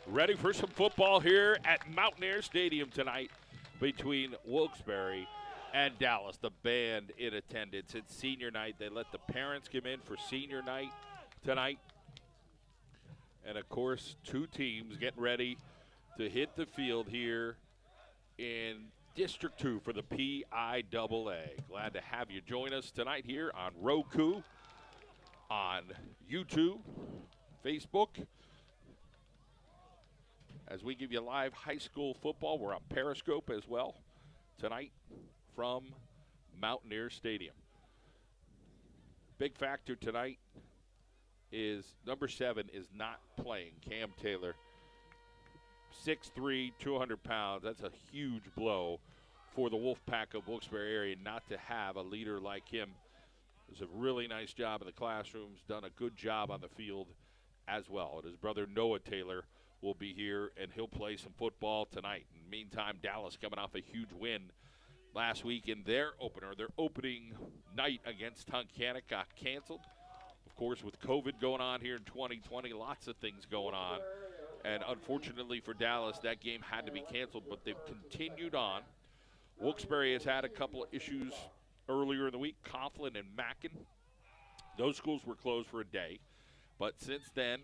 Ready for some football here at Mountaineers Stadium tonight between Wilkes-Barre and Dallas. The band in attendance. It's senior night. They let the parents come in for senior night tonight. And, of course, two teams getting ready to hit the field here in District 2 for the PIAA. Glad to have you join us tonight here on Roku, on YouTube, Facebook. As we give you live high school football, we're on Periscope as well tonight from Mountaineer Stadium. Big factor tonight is number 7 is not playing, Cam Taylor. 6'3", 200 pounds. That's a huge blow for the Wolfpack of Wilkes-Barre area not to have a leader like him. Does a really nice job in the classrooms, done a good job on the field as well. And his brother Noah Taylor will be here, and he'll play some football tonight. In the meantime, Dallas coming off a huge win last week in their opener. Their opening night against Tunkhannock got canceled. Of course, with COVID going on here in 2020, lots of things going on. And unfortunately for Dallas, that game had to be canceled, but they've continued on. Wilkes-Barre has had a couple of issues earlier in the week, Coughlin and Mackin. Those schools were closed for a day. But since then,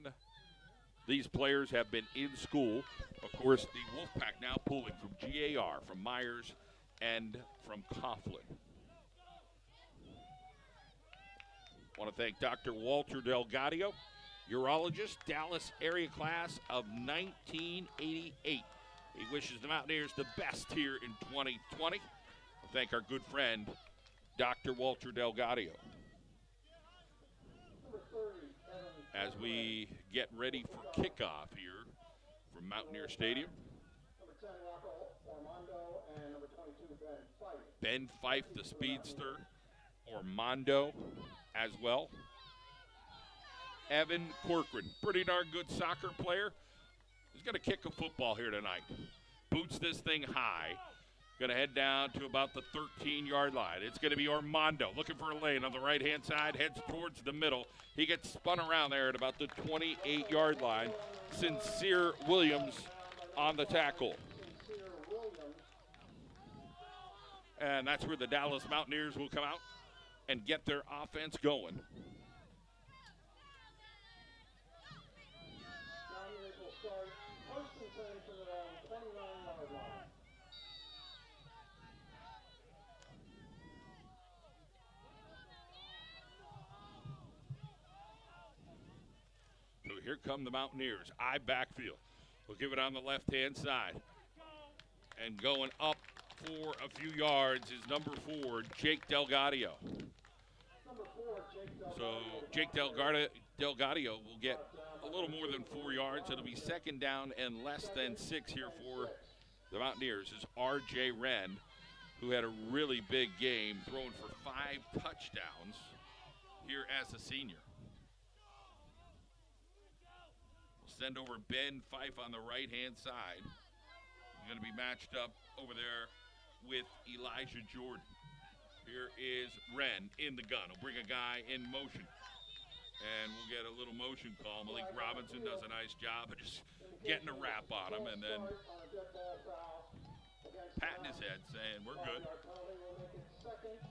these players have been in school. Of course, the Wolfpack now pulling from GAR, from Myers, and from Coughlin. Want to thank Dr. Walter Delgadio, urologist, Dallas area class of 1988. He wishes the Mountaineers the best here in 2020. Thank our good friend, Dr. Walter Delgadio. As we get ready for kickoff here from Mountaineer Stadium. Ben Fife, the speedster, Armando as well. Evan Corcoran, pretty darn good soccer player. He's going to kick a football here tonight. Boots this thing high. Going to head down to about the 13-yard line. It's going to be Armando looking for a lane on the right-hand side, heads towards the middle. He gets spun around there at about the 28-yard line. Sincere Williams on the tackle. And that's where the Dallas Mountaineers will come out and get their offense going. So here come the Mountaineers. I backfield. We'll give it on the left-hand side. And going up for a few yards is number 4, Jake Delgadio. So Jake Delgadio will get a little more than 4 yards. It'll be second down and less than 6 here for the Mountaineers. Is R.J. Wren, who had a really big game, throwing for 5 touchdowns here as a senior. We'll send over Ben Fife on the right-hand side. He's going to be matched up over there with Elijah Jordan. Here is Wren in the gun. He'll bring a guy in motion. And we'll get a little motion call. Malik Robinson does a nice job of just getting a wrap on him and then patting his head saying, we're good.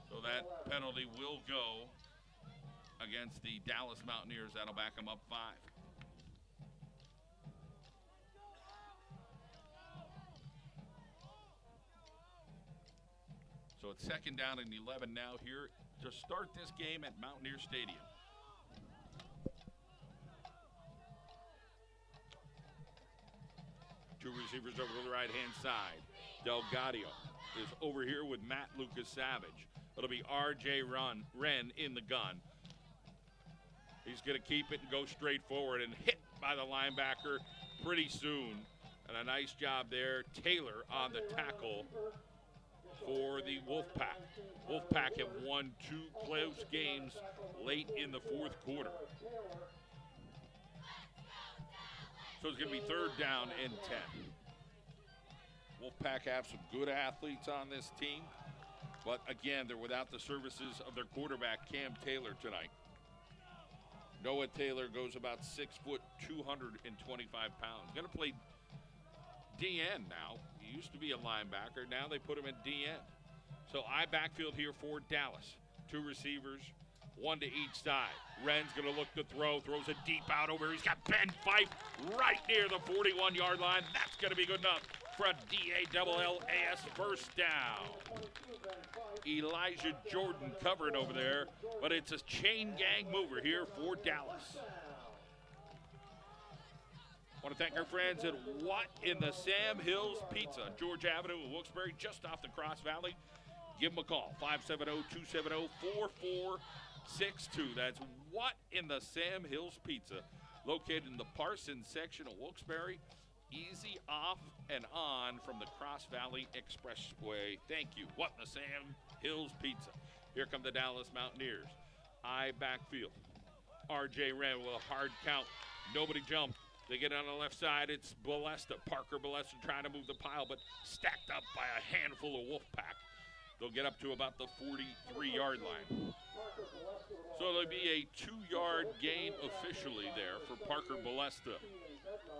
So that penalty will go against the Dallas Mountaineers. That'll back them up 5. So it's second down and 11 now here to start this game at Mountaineer Stadium. Two receivers over to the right-hand side. Delgadio is over here with Matt Lucas Savage. It'll be R.J. Wren in the gun. He's going to keep it and go straight forward and hit by the linebacker pretty soon. And a nice job there. Taylor on the tackle for the Wolfpack. Wolfpack have won 2 close games late in the 4th quarter. So it's going to be third down and 10. Wolfpack have some good athletes on this team, but again, they're without the services of their quarterback, Cam Taylor, tonight. Noah Taylor goes about 6 foot, 225 pounds. Going to play DN now. He used to be a linebacker. Now they put him in DN. So I backfield here for Dallas. 2 receivers, 1 to each side. Wren's going to look to throw. Throws it deep out over. He's got Ben Fife right near the 41-yard line. That's going to be good enough for a DALLAS first down. Elijah Jordan covering over there, but it's a chain gang mover here for Dallas. Want to thank our friends at What in the Sam Hills Pizza on George Avenue in Wilkes-Barre, just off the Cross Valley. Give them a call, 570-270-4462. That's What in the Sam Hills Pizza, located in the Parsons section of Wilkes-Barre. Easy off and on from the Cross Valley Expressway. Thank you, What in the Sam Hills Pizza. Here come the Dallas Mountaineers. I backfield. R.J. Wren with a hard count. Nobody jumped. They get on the left side. It's Balesta, Parker Balesta, trying to move the pile, but stacked up by a handful of Wolfpack. They'll get up to about the 43-yard line. So there'll be a 2-yard gain officially there for Parker Balesta.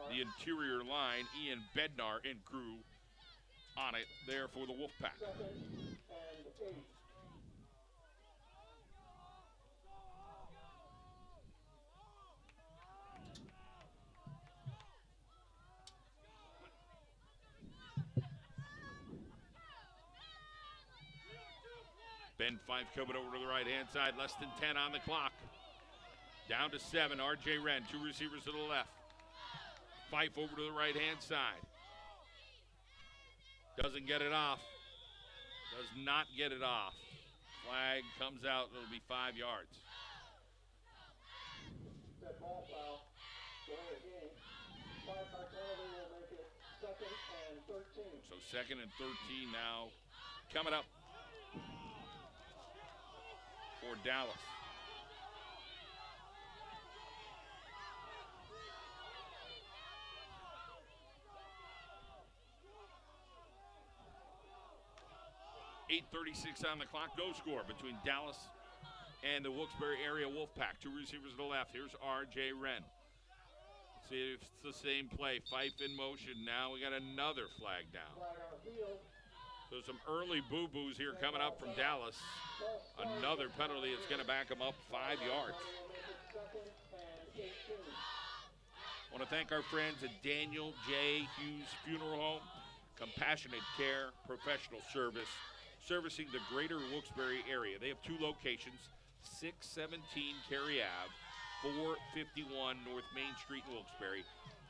The interior line, Ian Bednar and crew on it there for the Wolfpack. Ben Fife coming over to the right-hand side, less than 10 on the clock. Down to 7, R.J. Wren, 2 receivers to the left. Fife over to the right-hand side. Doesn't get it off. Does not get it off. Flag comes out, it'll be 5 yards. Ball foul. Game. 5-yard penalty will make it 2nd and 13. So 2nd and 13 now coming up for Dallas. .8:36 on the clock. No score between Dallas and the Wilkes-Barre area Wolfpack. 2 receivers to the left. Here's R.J. Wren. See if it's the same play. Fife in motion. Now we got another flag down. So some early boo-boos here coming up from Dallas. Another penalty that's going to back them up 5 yards. I want to thank our friends at Daniel J. Hughes Funeral Home. Compassionate care, professional service, servicing the greater Wilkes-Barre area. They have 2 locations, 617 Cary Ave, 451 North Main Street in Wilkes-Barre,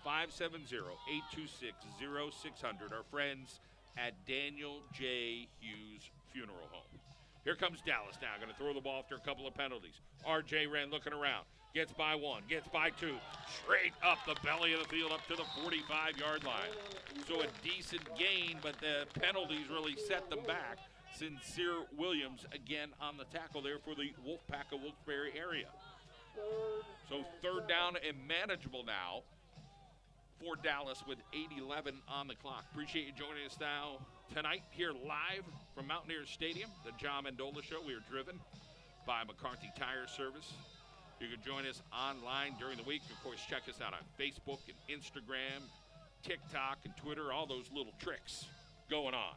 570-826-0600. Our friends at Daniel J. Hughes Funeral Home. Here comes Dallas now, going to throw the ball after a couple of penalties. R.J. Wren looking around, gets by 1, gets by 2, straight up the belly of the field up to the 45-yard line. So a decent gain, but the penalties really set them back. Sincere Williams again on the tackle there for the Wolfpack of Wilkes-Barre area. So 3rd down and manageable now for Dallas with 8:11 on the clock. Appreciate you joining us now tonight here live from Mountaineers Stadium, the John Mendola Show. We are driven by McCarthy Tire Service. You can join us online during the week. Of course, check us out on Facebook and Instagram, TikTok and Twitter, all those little tricks going on.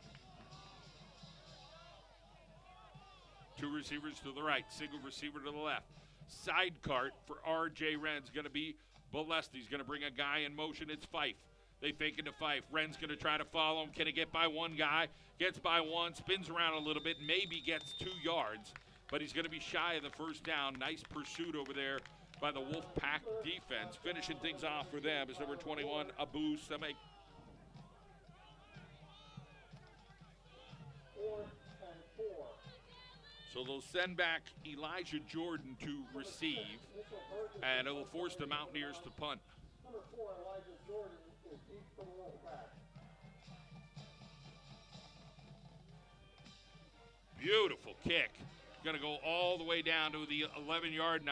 2 receivers to the right, single receiver to the left. Side cart for R.J. Wren's going to be Balesta. He's going to bring a guy in motion. It's Fife. They fake it to Fife. Wren's going to try to follow him. Can he get by 1 guy? Gets by 1, spins around a little bit, maybe gets 2 yards, but he's going to be shy of the first down. Nice pursuit over there by the Wolfpack defense. Finishing things off for them is number 21, Abu Samek. 4th and 4. So they'll send back Elijah Jordan to receive, and it will force the Mountaineers to punt. Number 4, Elijah Jordan, is deep for the Wolfpack. Beautiful kick. Going to go all the way down to the 11-yard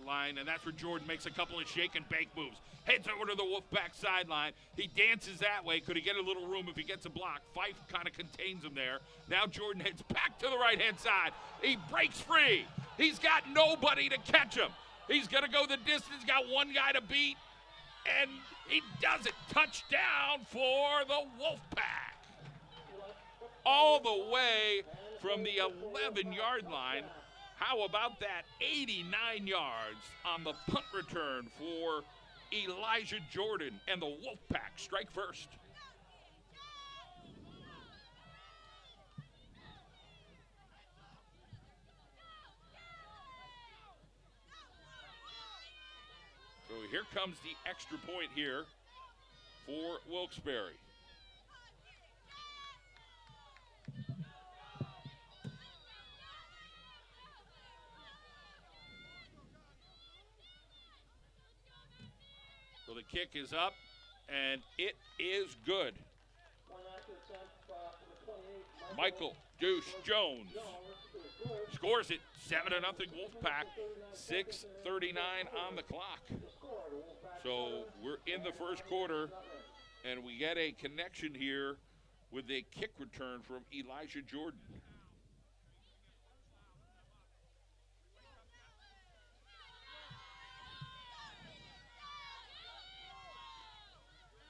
line, and that's where Jordan makes a couple of shake and bake moves. Heads over to the Wolfpack sideline. He dances that way. Could he get a little room if he gets a block? Fife kind of contains him there. Now Jordan heads back to the right-hand side. He breaks free. He's got nobody to catch him. He's going to go the distance. Got one guy to beat, and he does it. Touchdown for the Wolfpack. All the way from the 11-yard line. How about that? 89 yards on the punt return for Elijah Jordan, and the Wolfpack strike first. So here comes the extra point here for Wilkes-Barre. So the kick is up, and it is good. Michael Deuce Jones scores it, 7-0 Wolfpack, 6:39 on the clock. So we're in the first quarter, and we get a connection here with a kick return from Elijah Jordan.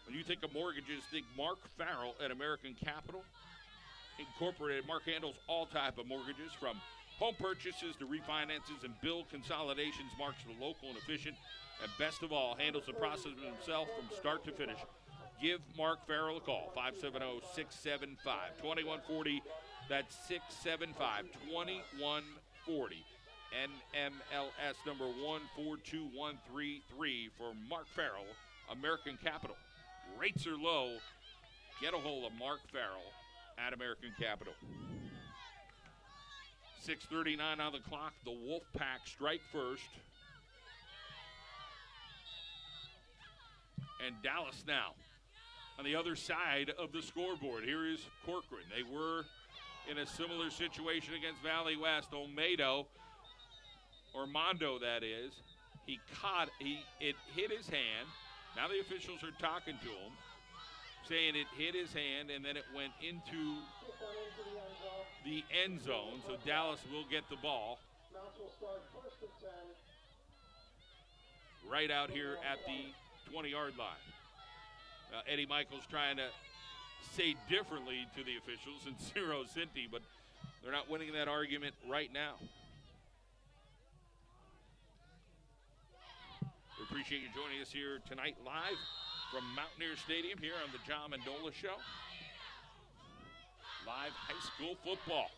When you think of mortgages, think Mark Farrell at American Capital Incorporated. Mark handles all type of mortgages, from home purchases to refinances and bill consolidations. Mark's local and efficient, and best of all, handles the process himself from start to finish. Give Mark Farrell a call, 570-675-2140. That's 675-2140. NMLS number 142133 for Mark Farrell, American Capital. Rates are low. Get a hold of Mark Farrell at American Capital. 6:39 on the clock. The Wolfpack strike first. And Dallas now on the other side of the scoreboard. Here is Corcoran. They were in a similar situation against Valley West. Armando, that is. It hit his hand. Now the officials are talking to him, saying it hit his hand, and then it went into the end zone. So Dallas will get the ball right out here at the 20-yard line. Eddie Michaels trying to say differently to the officials and Ciro Cinti, but they're not winning that argument right now. We appreciate you joining us here tonight live from Mountaineers Stadium here on the John Mendola Show. Live high school football.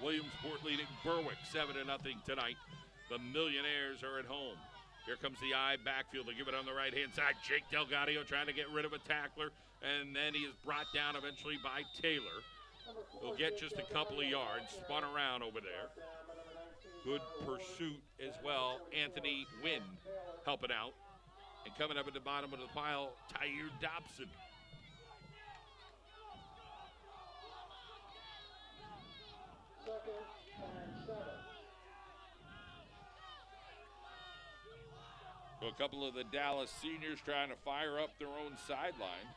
Williamsport leading Berwick 7-0 tonight. The Millionaires are at home. Here comes the I backfield. They give it on the right-hand side. Jake Delgadio trying to get rid of a tackler, and then he is brought down eventually by Taylor. He'll get just a couple of yards, spun around over there. Good pursuit as well. Anthony Wynn helping out. And coming up at the bottom of the pile, Tyre Dobson. So a couple of the Dallas seniors trying to fire up their own sideline.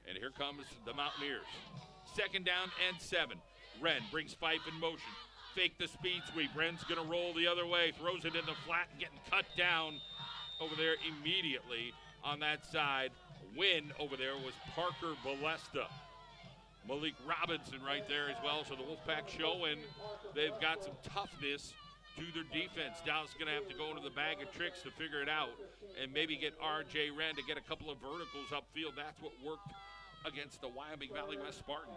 And here comes the Mountaineers. 2nd down and 7. Wren brings Fife in motion. Fake the speed sweep. Wren's going to roll the other way. Throws it in the flat and getting cut down over there immediately on that side. Win over there was Parker Balesta. Malik Robinson right there as well. So the Wolfpack showing they've got some toughness to their defense. Dallas is going to have to go into the bag of tricks to figure it out and maybe get R.J. Wren to get a couple of verticals upfield. That's what worked against the Wyoming Valley West Spartans.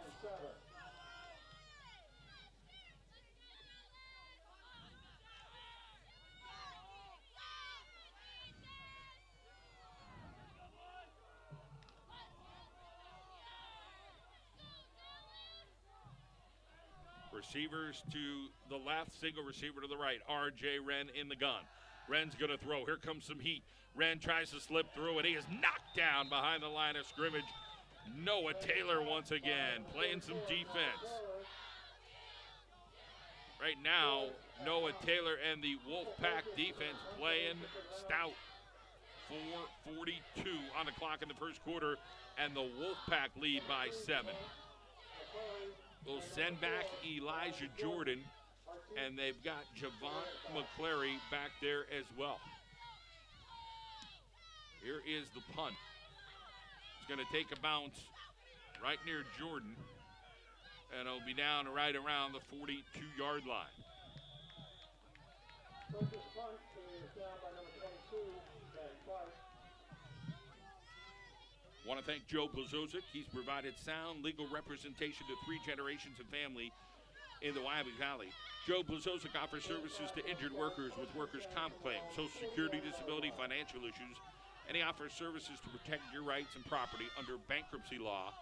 Receivers to the left, single receiver to the right. R.J. Wren in the gun. Wren's going to throw. Here comes some heat. Wren tries to slip through, and he is knocked down behind the line of scrimmage. Noah Taylor once again playing some defense. Right now, Noah Taylor and the Wolfpack defense playing stout. 4:42 on the clock in the first quarter, and the Wolfpack lead by 7. They'll send back Elijah Jordan, and they've got Javon McClary back there as well. Here is the punt. It's going to take a bounce right near Jordan, and it'll be down right around the 42-yard line. First punt is down by number 22, and Clark. Want to thank Joe Blazovic. He's provided sound legal representation to 3 generations of family in the Wyoming Valley. Joe Blazovic offers services to injured workers with workers' comp claims, Social Security, disability, financial issues, and he offers services to protect your rights and property under bankruptcy law.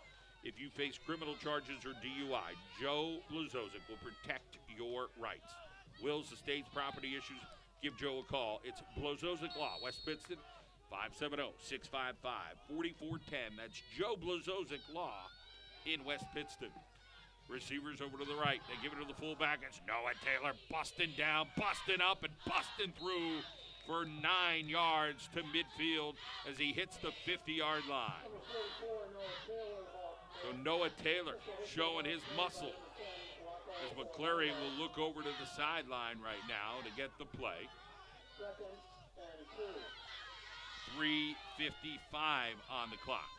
If you face criminal charges or DUI, Joe Blazovic will protect your rights. Wills, estates, property issues, give Joe a call. It's Blazovic Law, West Pittston, 570-655-4410. That's Joe Blazovic Law in West Pittston. Receivers over to the right. They give it to the fullback. It's Noah Taylor busting down, busting up, and busting through for 9 yards to midfield as he hits the 50-yard line. So Noah Taylor showing his muscle as McClary will look over to the sideline right now to get the play. 3:55 on the clock.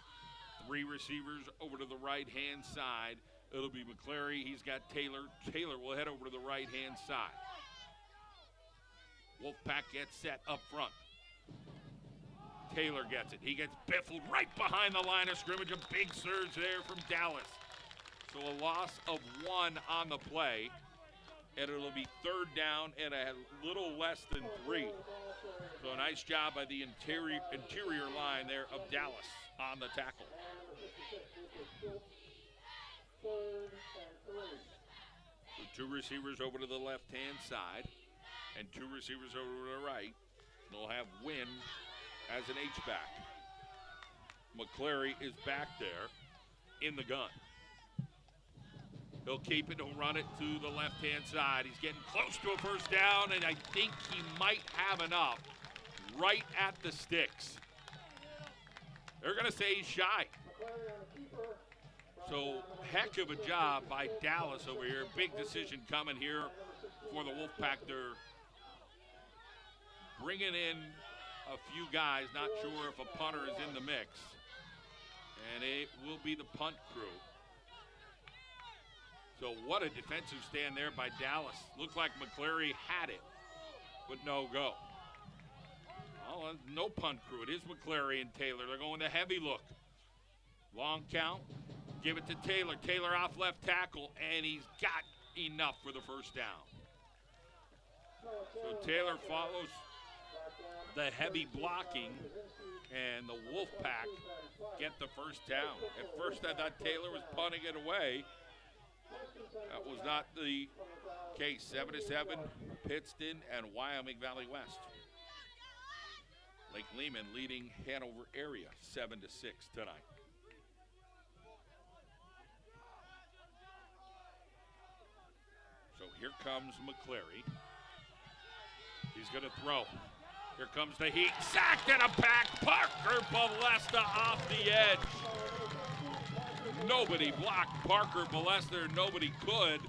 3 receivers over to the right-hand side. It'll be McClary. He's got Taylor. Taylor will head over to the right-hand side. Wolfpack gets set up front. Taylor gets it. He gets biffled right behind the line of scrimmage. A big surge there from Dallas. So a loss of 1 on the play. And it'll be 3rd down and a little less than 3. So a nice job by the interior line there of Dallas on the tackle. So 2 receivers over to the left-hand side and 2 receivers over to the right. They'll have Wynn as an H-back. McClary is back there in the gun. He'll keep it, he'll run it to the left-hand side. He's getting close to a first down, and I think he might have enough right at the sticks. They're going to say he's shy. So heck of a job by Dallas over here. Big decision coming here for the Wolfpack. They're bringing in a few guys, not sure if a punter is in the mix. And it will be the punt crew. So what a defensive stand there by Dallas. Looked like McClary had it, but no go. Oh, no punt crew. It is McClary and Taylor. They're going to heavy look. Long count. Give it to Taylor. Taylor off left tackle, and he's got enough for the first down. So Taylor follows the heavy blocking, and the Wolfpack get the first down. At first, I thought Taylor was punting it away. That was not the case. 7-7, Pittston and Wyoming Valley West. Lake Lehman leading Hanover area 7-6 tonight. So here comes McClary. He's going to throw. Here comes the heat. Sacked in a pack. Parker Balesta off the edge. Nobody blocked Parker Balesta. Nobody could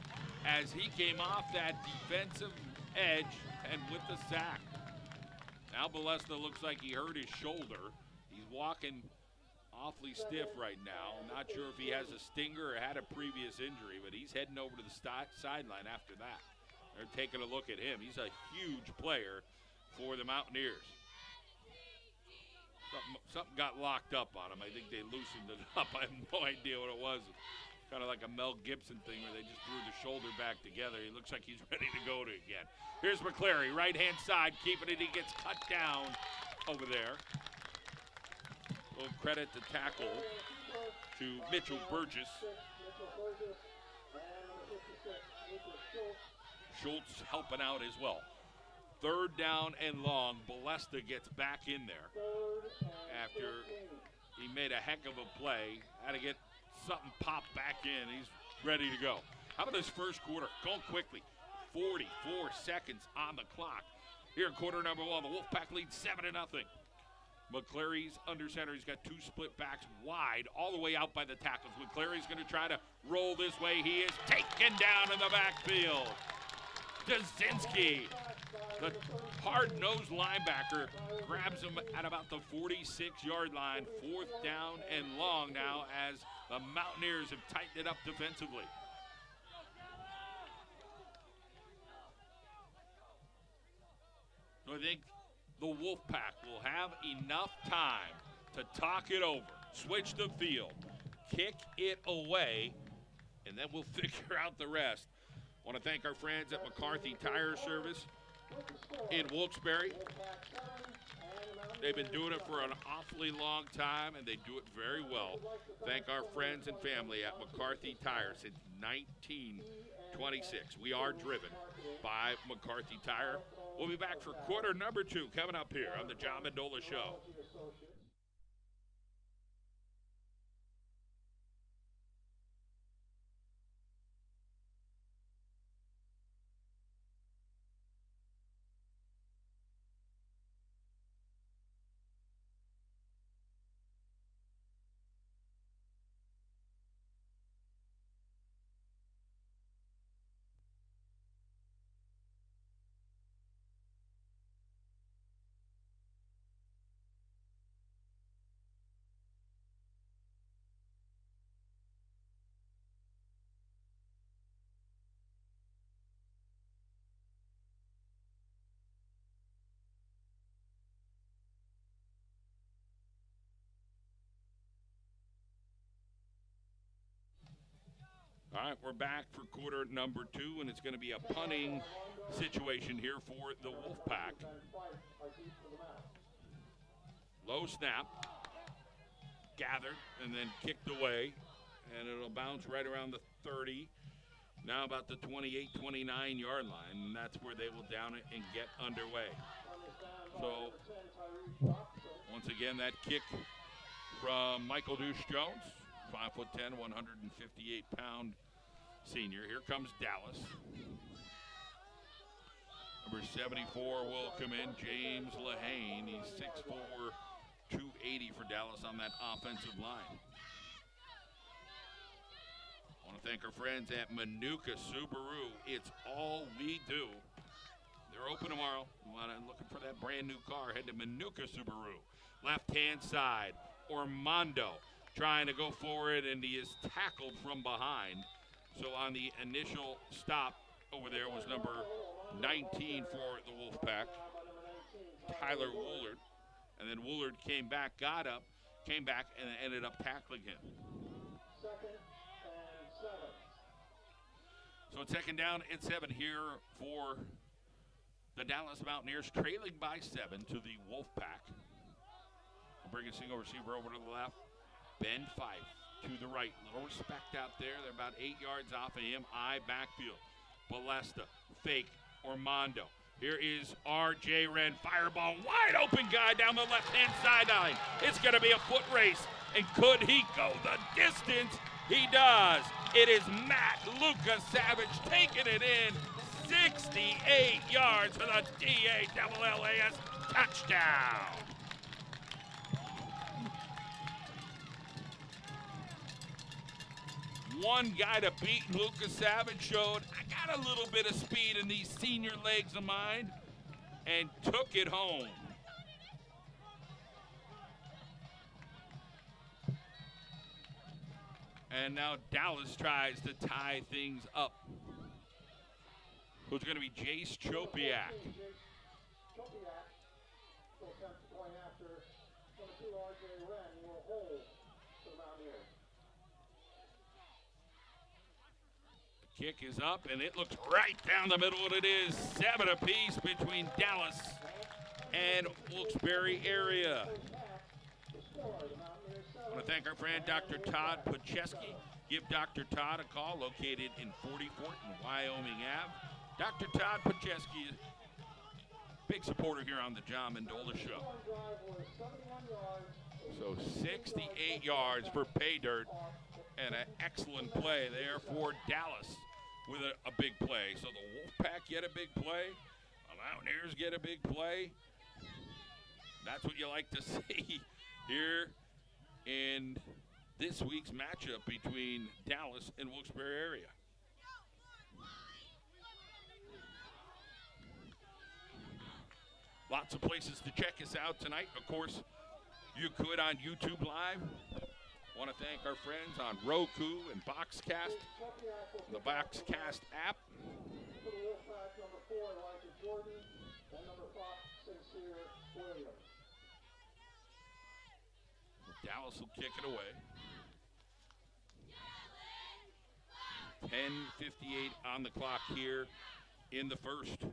as he came off that defensive edge and with the sack. Now Balesta looks like he hurt his shoulder. He's walking awfully stiff right now. Not sure if he has a stinger or had a previous injury, but he's heading over to the sideline after that. They're taking a look at him. He's a huge player for the Mountaineers. Something got locked up on him. I think they loosened it up. I have no idea what it was. Kind of like a Mel Gibson thing where they just threw the shoulder back together. He looks like he's ready to go again. Here's McClary, right-hand side, keeping it. He gets cut down over there. A little credit to tackle to Mitchell Burgess. Schultz helping out as well. 3rd down and long. Balesta gets back in there after he made a heck of a play. Had to get something popped back in. He's ready to go. How about this first quarter? Going quickly. 44 seconds on the clock. Here in quarter number one, the Wolfpack leads 7-0. McClary's under center. He's got two split backs wide, all the way out by the tackles. McClary's going to try to roll this way. He is taken down in the backfield. Dazinski, the hard-nosed linebacker, grabs him at about the 46-yard line. 4th down and long now as the Mountaineers have tightened it up defensively. So I think the Wolfpack will have enough time to talk it over, switch the field, kick it away, and then we'll figure out the rest. I want to thank our friends at McCarthy Tire Service in Wilkes-Barre. They've been doing it for an awfully long time, and they do it very well. Thank our friends and family at McCarthy Tire since 1926. We are driven by McCarthy Tire. We'll be back for quarter number 2 coming up here on the John Mendola Show. All right, we're back for quarter number 2, and it's going to be a punting situation here for the Wolfpack. Low snap, gathered, and then kicked away, and it'll bounce right around the 30, now about the 28, 29-yard line, and that's where they will down it and get underway. So, once again, that kick from Michael Douche-Jones, 5'10", 158-pound senior. Here comes Dallas. Number 74 will come in, James Lehane. He's 6'4", 280 for Dallas on that offensive line. I want to thank our friends at Manuka Subaru. It's all we do. They're open tomorrow. Looking for that brand new car, head to Manuka Subaru. Left-hand side, Ormondo trying to go forward, and he is tackled from behind. So on the initial stop over there was number 19 for the Wolfpack, Tyler Woolard. And then Woolard came back, got up, came back, and ended up tackling him. 2nd and 7. So it's 2nd down and 7 here for the Dallas Mountaineers, trailing by 7 to the Wolfpack. We'll bring a single receiver over to the left. Ben Fife to the right. Little respect out there. They're about 8 yards off of him. Eye backfield. Balesta, fake, Ormondo. Here is R.J. Wren. Fireball, wide open guy down the left-hand sideline. It's going to be a foot race. And could he go the distance? He does. It is Matt Lucas Savage taking it in. 68 yards for the DALLAS touchdown. One guy to beat, Lucas Savage showed, I got a little bit of speed in these senior legs of mine, and took it home. And now Dallas tries to tie things up. Who's going to be Jace Chopiak. Chopiak will attempt to point after number 2 R.J. Wren will hold for the Mountaineers. Kick is up, and it looks right down the middle, and it is 7 apiece between Dallas and Wilkes-Barre area. I want to thank our friend Dr. Todd Pacheski. Give Dr. Todd a call, located in 44th and Wyoming Ave. Dr. Todd Pacheski, big supporter here on the John Mendola Show. So 68 yards for pay dirt, and an excellent play there for Dallas. with a big play. So the Wolfpack get a big play. The Mountaineers get a big play. That's what you like to see here in this week's matchup between Dallas and Wilkes-Barre area. Lots of places to check us out tonight. Of course, you could on YouTube Live. Want to thank our friends on Roku and Boxcast, the Boxcast app. For the Wolfpack, number 4, Elijah Jordan, and number 5, Sincere Williams. Dallas will kick it away. 10:58 on the clock here in the first.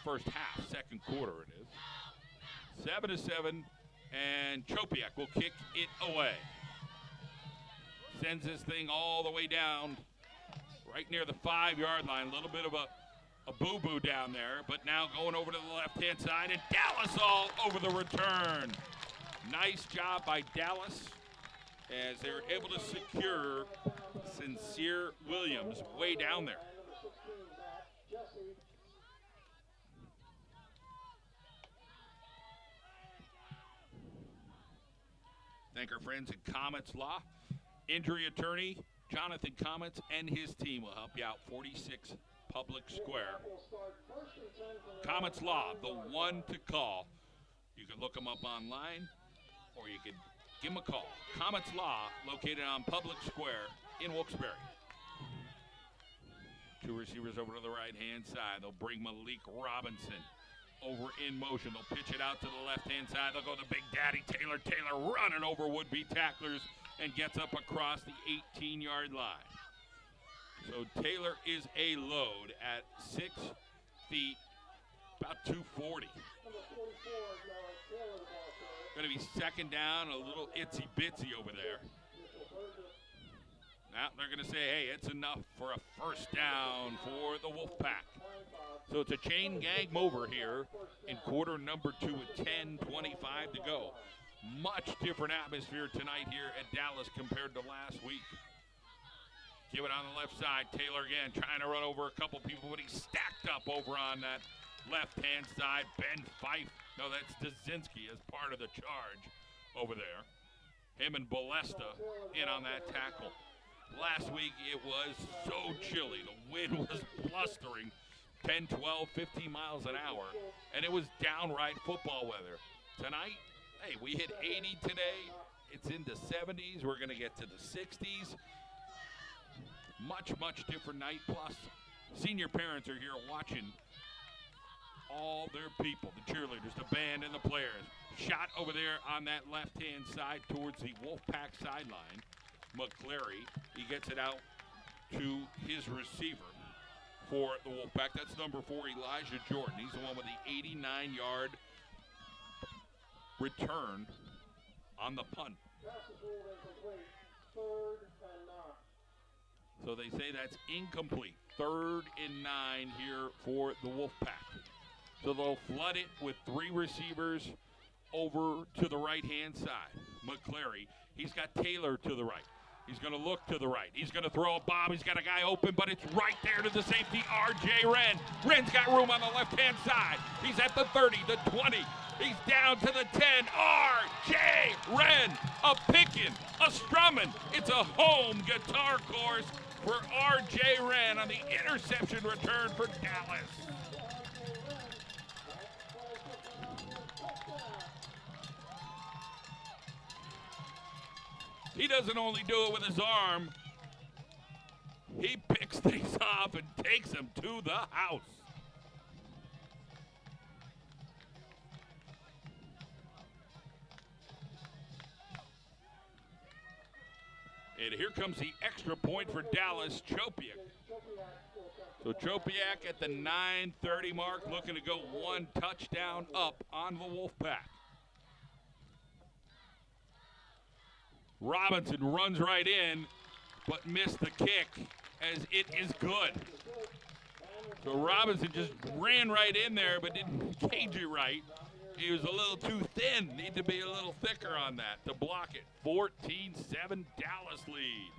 First half, second quarter it is. 7-7, and Chopiak will kick it away. Sends this thing all the way down right near the 5-yard line. A little bit of a boo-boo down there, but now going over to the left-hand side, and Dallas all over the return. Nice job by Dallas as they're able to secure Sincere Williams way down there. Thank our friends at Comets Law. Injury attorney Jonathan Comets and his team will help you out. 46 Public Square. Comets Law, the one to call. You can look them up online, or you can give them a call. Comets Law, located on Public Square in Wilkes-Barre. Two receivers over to the right-hand side. They'll bring Malik Robinson over in motion. They'll pitch it out to the left-hand side. They'll go to Big Daddy Taylor. Taylor running over would-be tacklers and gets up across the 18-yard line. So Taylor is a load at 6 feet, about 240. Going to be second down, a little itsy-bitsy over there. Now they're going to say, hey, it's enough for a first down for the Wolfpack. So it's a chain gang mover here in quarter number 2 with 10:25 to go. Much different atmosphere tonight here at Dallas compared to last week. Give it on the left side. Taylor again trying to run over a couple people, but he's stacked up over on that left-hand side. Ben Fife, no, that's Dazinski as part of the charge over there. Him and Balesta in on that tackle. Last week it was so chilly. The wind was blustering. 10, 12, 15 miles an hour, and it was downright football weather. Tonight, hey, we hit 80 today. It's in the 70s. We're going to get to the 60s. Much, much different night. Plus, senior parents are here watching all their people, the cheerleaders, the band, and the players. Shot over there on that left-hand side towards the Wolfpack sideline. McClary, he gets it out to his receiver for the Wolfpack. That's number 4, Elijah Jordan. He's the one with the 89-yard return on the punt. So they say that's incomplete. 3rd and 9 here for the Wolfpack. So they'll flood it with 3 receivers over to the right-hand side. McClary, he's got Taylor to the right. He's going to look to the right. He's going to throw a bomb. He's got a guy open, but it's right there to the safety, R.J. Wren. Wren's got room on the left-hand side. He's at the 30, the 20. He's down to the 10. R.J. Wren, a pickin', a strummin'. It's a home guitar course for R.J. Wren on the interception return for Dallas. He doesn't only do it with his arm. He picks things off and takes them to the house. And here comes the extra point for Dallas, Chopiak. So Chopiak at the 9:30 mark, looking to go 1 touchdown up on the Wolfpack. Robinson runs right in, but missed the kick as it is good. So Robinson just ran right in there, but didn't gauge it right. He was a little too thin. Need to be a little thicker on that to block it. 14-7 Dallas lead.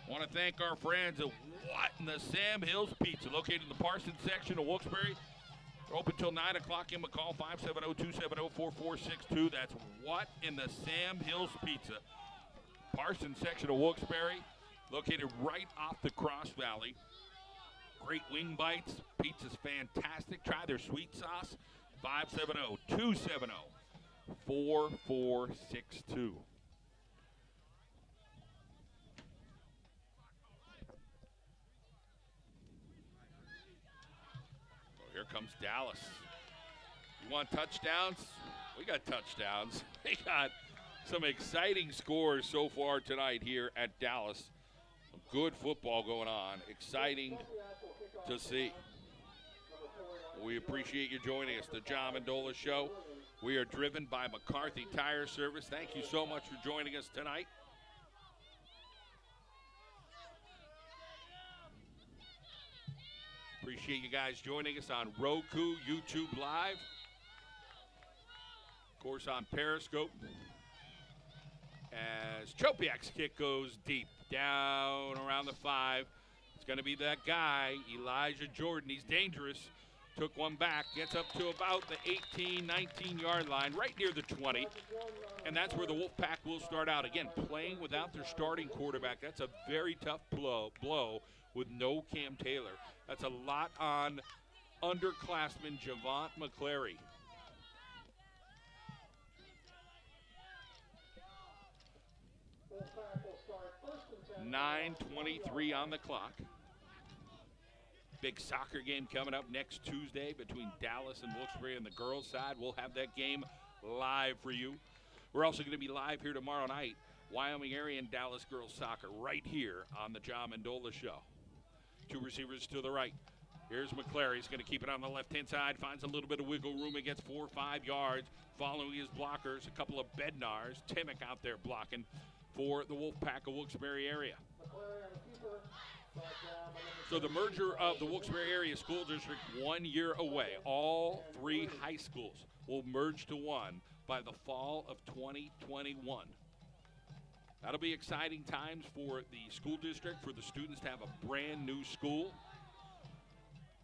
Want to thank our friends at What in the Sam Hills Pizza, located in the Parsons section of Wilkes-Barre. They're open till 9 o'clock. Give them a call, 570-270-4462. That's What in the Sam Hills Pizza. Parsons section of Wilkes-Barre, located right off the Cross Valley. Great wing bites. Pizza's fantastic. Try their sweet sauce. 570-270-4462. Here comes Dallas. You want touchdowns? We got touchdowns. We got some exciting scores so far tonight here at Dallas. Some good football going on. Exciting to see. We appreciate you joining us. The John Mendola Show. We are driven by McCarthy Tire Service. Thank you so much for joining us tonight. Appreciate you guys joining us on Roku, YouTube Live. Of course, on Periscope. As Tropiak's kick goes deep, down around the 5. It's going to be that guy, Elijah Jordan. He's dangerous. Took one back, gets up to about the 18, 19-yard line, right near the 20. And that's where the Wolfpack will start out. Again, playing without their starting quarterback. That's a very tough blow with no Cam Taylor. That's a lot on underclassman Javont McClary. 9:23 on the clock. Big soccer game coming up next Tuesday between Dallas and Wilkes-Barre on the girls' side. We'll have that game live for you. We're also going to be live here tomorrow night, Wyoming area and Dallas girls soccer, right here on the John Mendola Show. Two receivers to the right. Here's McClary. He's going to keep it on the left-hand side. Finds a little bit of wiggle room and gets 4 or 5 yards. Following his blockers, a couple of Bednars. Timmick out there blocking for the Wolfpack of Wilkes-Barre area. So the merger of the Wilkes-Barre area school district 1 year away. All 3 high schools will merge to one by the fall of 2021. That'll be exciting times for the school district, for the students to have a brand new school.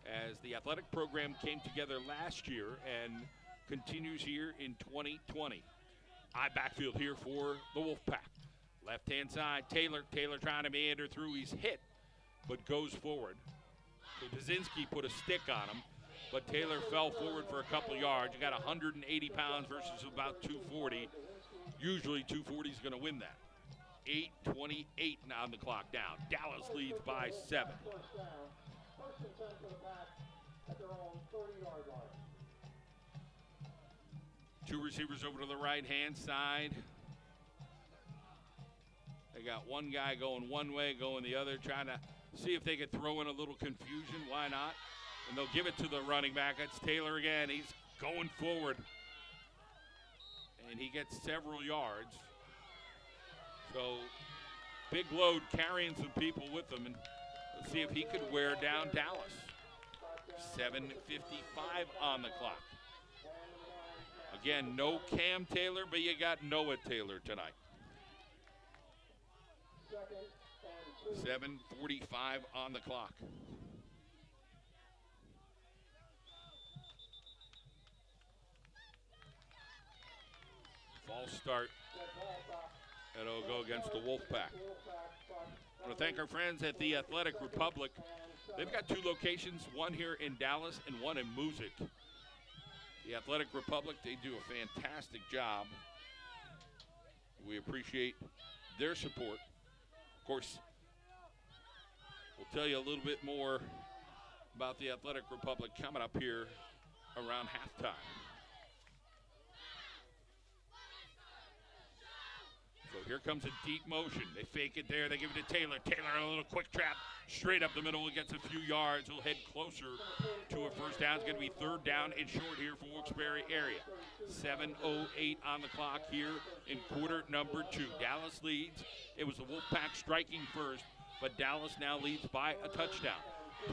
As the athletic program came together last year and continues here in 2020. High backfield here for the Wolfpack. Left-hand side, Taylor trying to meander through. He's hit, but goes forward. So Bazinski put a stick on him, but Taylor fell forward for a couple yards. You got 180 pounds versus about 240. Usually 240 is going to win that. 8:28 on the clock down. Dallas leads by 7. Two receivers over to the right-hand side. They got one guy going one way, going the other, trying to see if they could throw in a little confusion. Why not? And they'll give it to the running back. That's Taylor again. He's going forward. And he gets several yards. So big load carrying some people with him. And let's see if he could wear down Dallas. 7:55 on the clock. Again, no Cam Taylor, but you got Noah Taylor tonight. 7:45 on the clock. False start. And it'll go against the Wolfpack. I want to thank our friends at the Athletic Republic. They've got 2 locations, one here in Dallas and one in Moosic. The Athletic Republic, they do a fantastic job. We appreciate their support. Of course, we'll tell you a little bit more about the Athletic Republic coming up here around halftime. So here comes a deep motion. They fake it there. They give it to Taylor. Taylor a little quick trap. Straight up the middle. Gets a few yards. He'll head closer to a first down. It's going to be 3rd down and short here for Wilkes-Barre area. 7:08 on the clock here in quarter number 2. Dallas leads. It was the Wolfpack striking first, but Dallas now leads by a touchdown.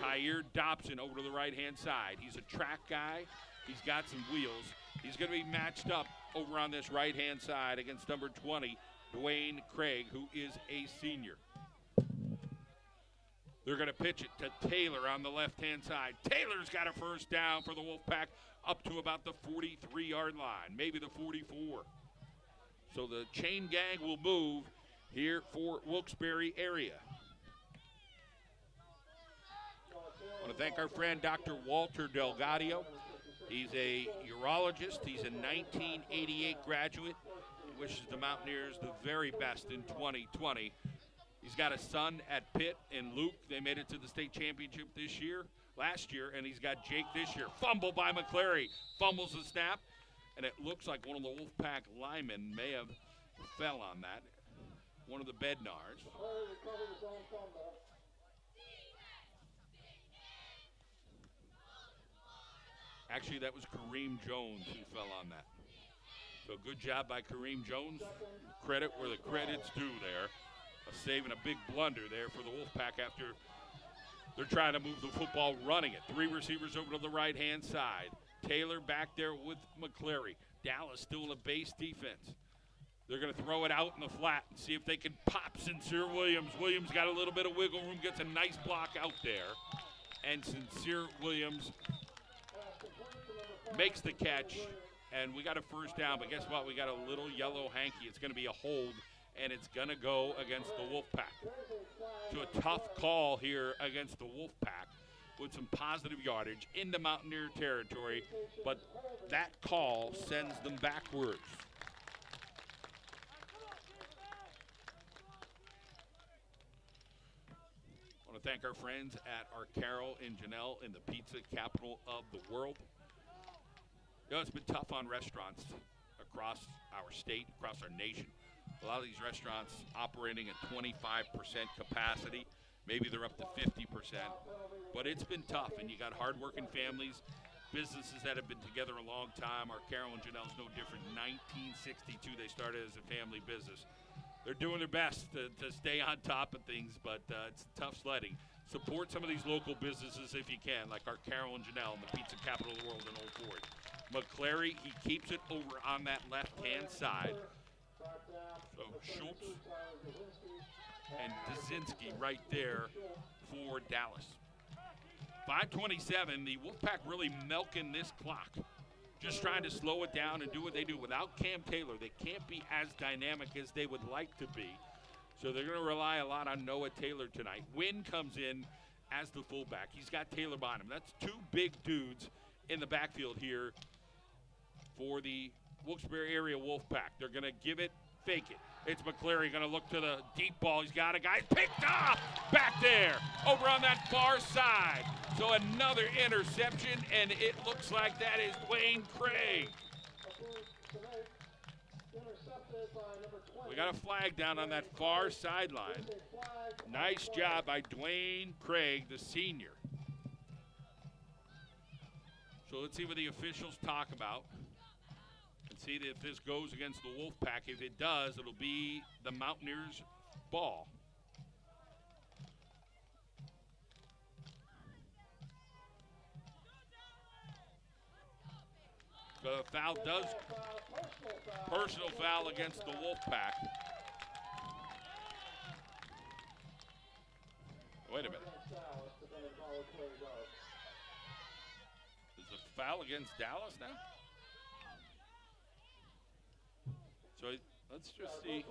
Tyre Dobson over to the right-hand side. He's a track guy. He's got some wheels. He's going to be matched up over on this right-hand side against number 20, Dwayne Craig, who is a senior. They're going to pitch it to Taylor on the left-hand side. Taylor's got a first down for the Wolfpack up to about the 43-yard line, maybe the 44. So the chain gang will move here for Wilkes-Barre area. I want to thank our friend Dr. Walter Delgadio. He's a urologist. He's a 1988 graduate. He wishes the Mountaineers the very best in 2020. He's got a son at Pitt and Luke. They made it to the state championship last year, and he's got Jake this year. Fumble by McClary. Fumbles the snap, and it looks like one of the Wolfpack linemen may have fell on that. One of the Bednars. Actually, that was Kareem Jones who fell on that. So good job by Kareem Jones. Credit where the credit's due there. Saving a big blunder there for the Wolfpack after they're trying to move the football running it. 3 receivers over to the right-hand side. Taylor back there with McClary. Dallas still in a base defense. They're going to throw it out in the flat and see if they can pop Sincere Williams. Williams got a little bit of wiggle room, gets a nice block out there. And Sincere Williams makes the catch, and we got a first down. But guess what? We got a little yellow hanky. It's going to be a hold, and it's going to go against the Wolfpack. So a tough call here against the Wolfpack with some positive yardage into Mountaineer territory, but that call sends them backwards. I want to thank our friends at our Carol and Janelle in the pizza capital of the world. You know, it's been tough on restaurants across our state, across our nation. A lot of these restaurants operating at 25% capacity. Maybe they're up to 50%. But it's been tough, and you got hardworking families, businesses that have been together a long time. Our Carol and Janelle's no different. 1962, they started as a family business. They're doing their best to stay on top of things, but it's tough sledding. Support some of these local businesses if you can, like our Carol and Janelle, the pizza capital of the world in Old Fort. McClary, he keeps it over on that left-hand side. So Schultz and Dazinski right there for Dallas. 5:27, the Wolfpack really milking this clock. Just trying to slow it down and do what they do. Without Cam Taylor, they can't be as dynamic as they would like to be. So they're going to rely a lot on Noah Taylor tonight. Wynn comes in as the fullback. He's got Taylor behind him. That's 2 big dudes in the backfield here for the Wilkes-Barre area Wolfpack. They're going to give it, fake it. It's McClary going to look to the deep ball. He's got a guy picked off back there over on that far side. So another interception, and it looks like that is Dwayne Craig. We got a flag down on that far sideline. Nice job by Dwayne Craig, the senior. So let's see what the officials talk about. And see if this goes against the Wolfpack. If it does, it'll be the Mountaineers' ball. The foul does, personal foul against the Wolfpack. Wait a minute. Is the foul against Dallas now? So let's just see.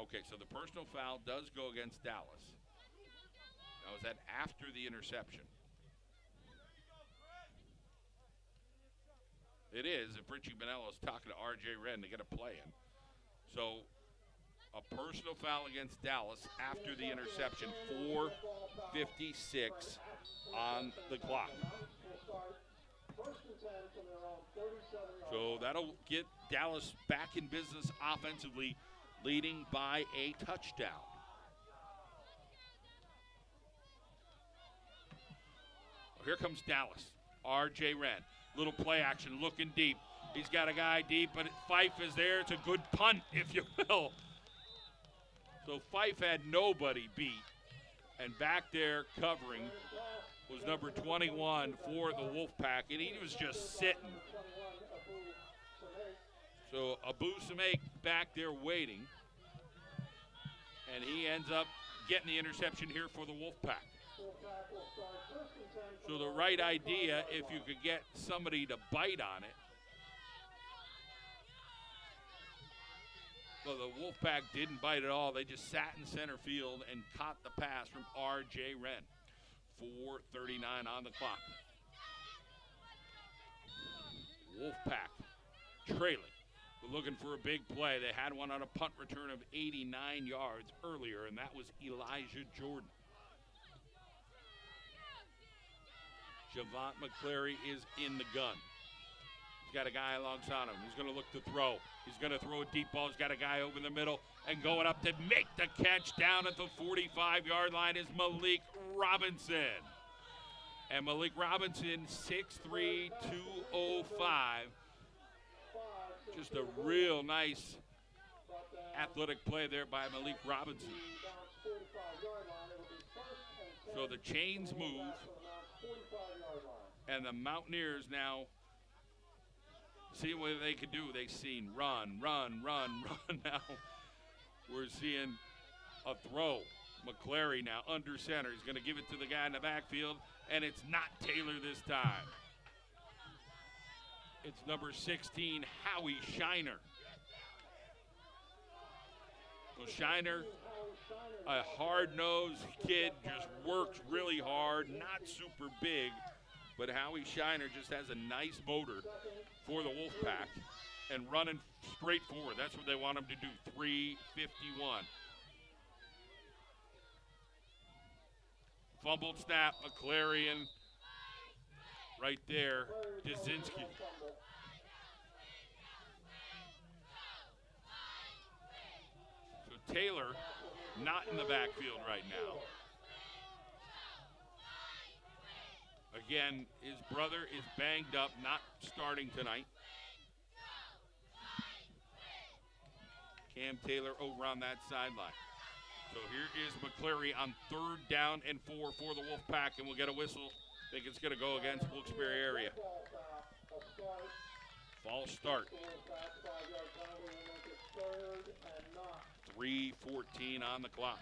Okay, so the personal foul does go against Dallas. Now, is that after the interception? It is, if Richie Bonello's talking to R.J. Wren to get a play in. So a personal foul against Dallas after the interception, 4:56 on the clock. So that'll get Dallas back in business offensively, leading by a touchdown. Well, here comes Dallas. R.J. Wren. Little play action, looking deep. He's got a guy deep, but Fife is there. It's a good punt, if you will. So Fife had nobody beat. And back there covering was number 21 for the Wolfpack, and he was just sitting. So Abu Samaik back there waiting, and he ends up getting the interception here for the Wolfpack. So the right idea, if you could get somebody to bite on it. Well, the Wolfpack didn't bite at all. They just sat in center field and caught the pass from R.J. Wren. 4:39 on the clock. Wolfpack trailing. We're looking for a big play. They had one on a punt return of 89 yards earlier, and that was Elijah Jordan. Javant McCleary is in the gun. He's got a guy alongside him. He's going to look to throw. He's going to throw a deep ball. He's got a guy over the middle and going up to make the catch down at the 45-yard line is Malik Robinson. And Malik Robinson, 6'3", 205. Just a real nice athletic play there by Malik Robinson. So the chains move. And the Mountaineers now see what they could do. They've seen run. Now we're seeing a throw. McCleary now under center. He's going to give it to the guy in the backfield, and it's not Taylor this time. It's number 16, Howie Shiner. So Shiner, a hard-nosed kid, just works really hard, not super big, but Howie Shiner just has a nice motor for the Wolfpack and running straight forward. That's what they want him to do, 3:51. Fumbled snap, McClarian right there, Jasinski. So Taylor not in the backfield right now. Again, his brother is banged up, not starting tonight. Cam Taylor over on that sideline. So here is McCleary on 3rd down and 4 for the Wolfpack, and we'll get a whistle. I think it's going to go against Wilkes-Barre area. False start. 3:14 on the clock.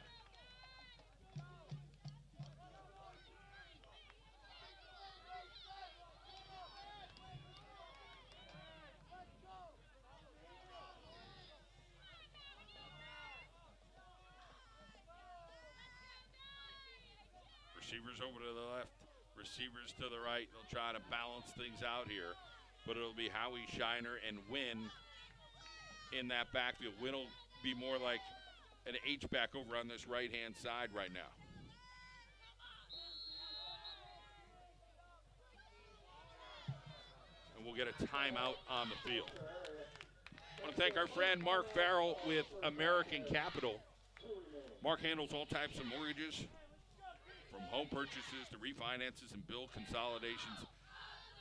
Receivers over to the left, receivers to the right. They'll try to balance things out here, but it'll be Howie Shiner and Wynn in that backfield. Wynn will be more like an H-back over on this right-hand side right now. And we'll get a timeout on the field. I want to thank our friend Mark Farrell with American Capital. Mark handles all types of mortgages, from home purchases to refinances and bill consolidations.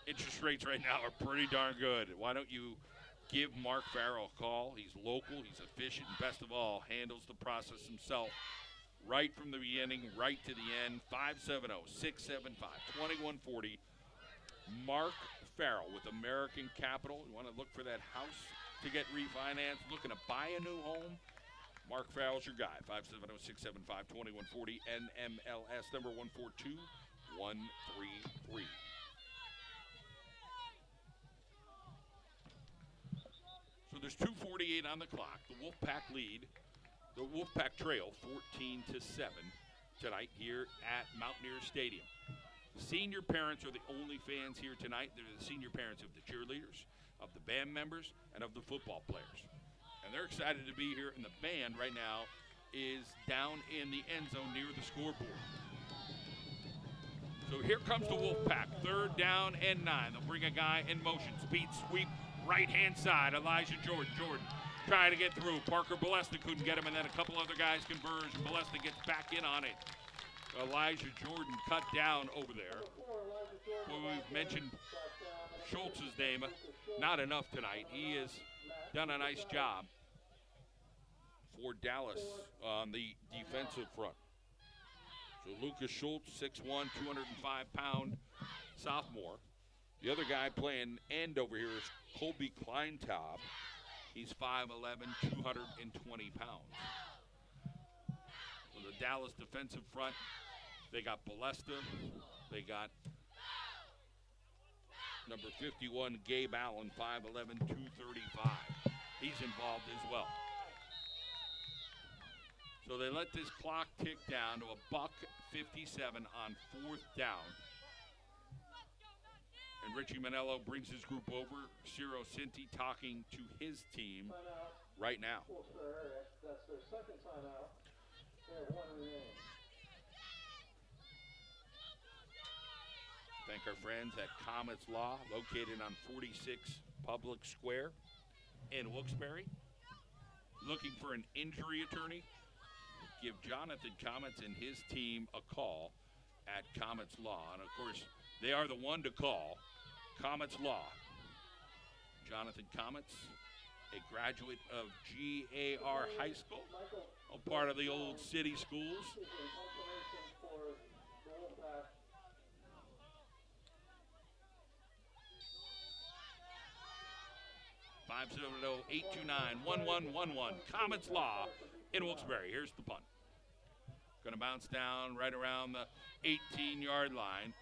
Interest rates right now are pretty darn good. Why don't you give Mark Farrell a call? He's local, he's efficient, and best of all, handles the process himself right from the beginning, right to the end. 570-675-2140. Mark Farrell with American Capital. You want to look for that house to get refinanced, looking to buy a new home? Mark Farrell's your guy. 570-675-2140. NMLS number 142133. So there's 2:48 on the clock. The Wolfpack lead. The Wolfpack trail 14-7 tonight here at Mountaineers Stadium. The senior parents are the only fans here tonight. They're the senior parents of the cheerleaders, of the band members, and of the football players. And they're excited to be here, and the band right now is down in the end zone near the scoreboard. So here comes the Wolfpack, 3rd down and 9. They'll bring a guy in motion, speed sweep, right-hand side, Elijah Jordan. Jordan trying to get through. Parker Bolesta couldn't get him, and then a couple other guys converge, and Bolesta gets back in on it. Elijah Jordan cut down over there. Well, we've mentioned Schultz's name, not enough tonight. He has done a nice job for Dallas on the defensive front. So Lucas Schultz, 6'1", 205-pound sophomore. The other guy playing end over here is Colby Kleintaub. He's 5'11", 220 pounds. So the Dallas defensive front, they got Balesta. They got number 51, Gabe Allen, 5'11", 235. He's involved as well. So they let this clock tick down to $1:57 on 4th down. And Richie Manello brings his group over. Ciro Cinti talking to his team right now. That's their second timeout. They have one remaining. Thank our friends at Comets Law, located on 46 Public Square in Wilkes-Barre. Looking for an injury attorney? Give Jonathan Comets and his team a call at Comets Law. And of course, they are the one to call, Comets Law. Jonathan Comets, a graduate of GAR High School, a part of the old city schools. 570-829-1111. Comets Law in Wilkes-Barre. Here's the punt. Going to bounce down right around the 18-yard line,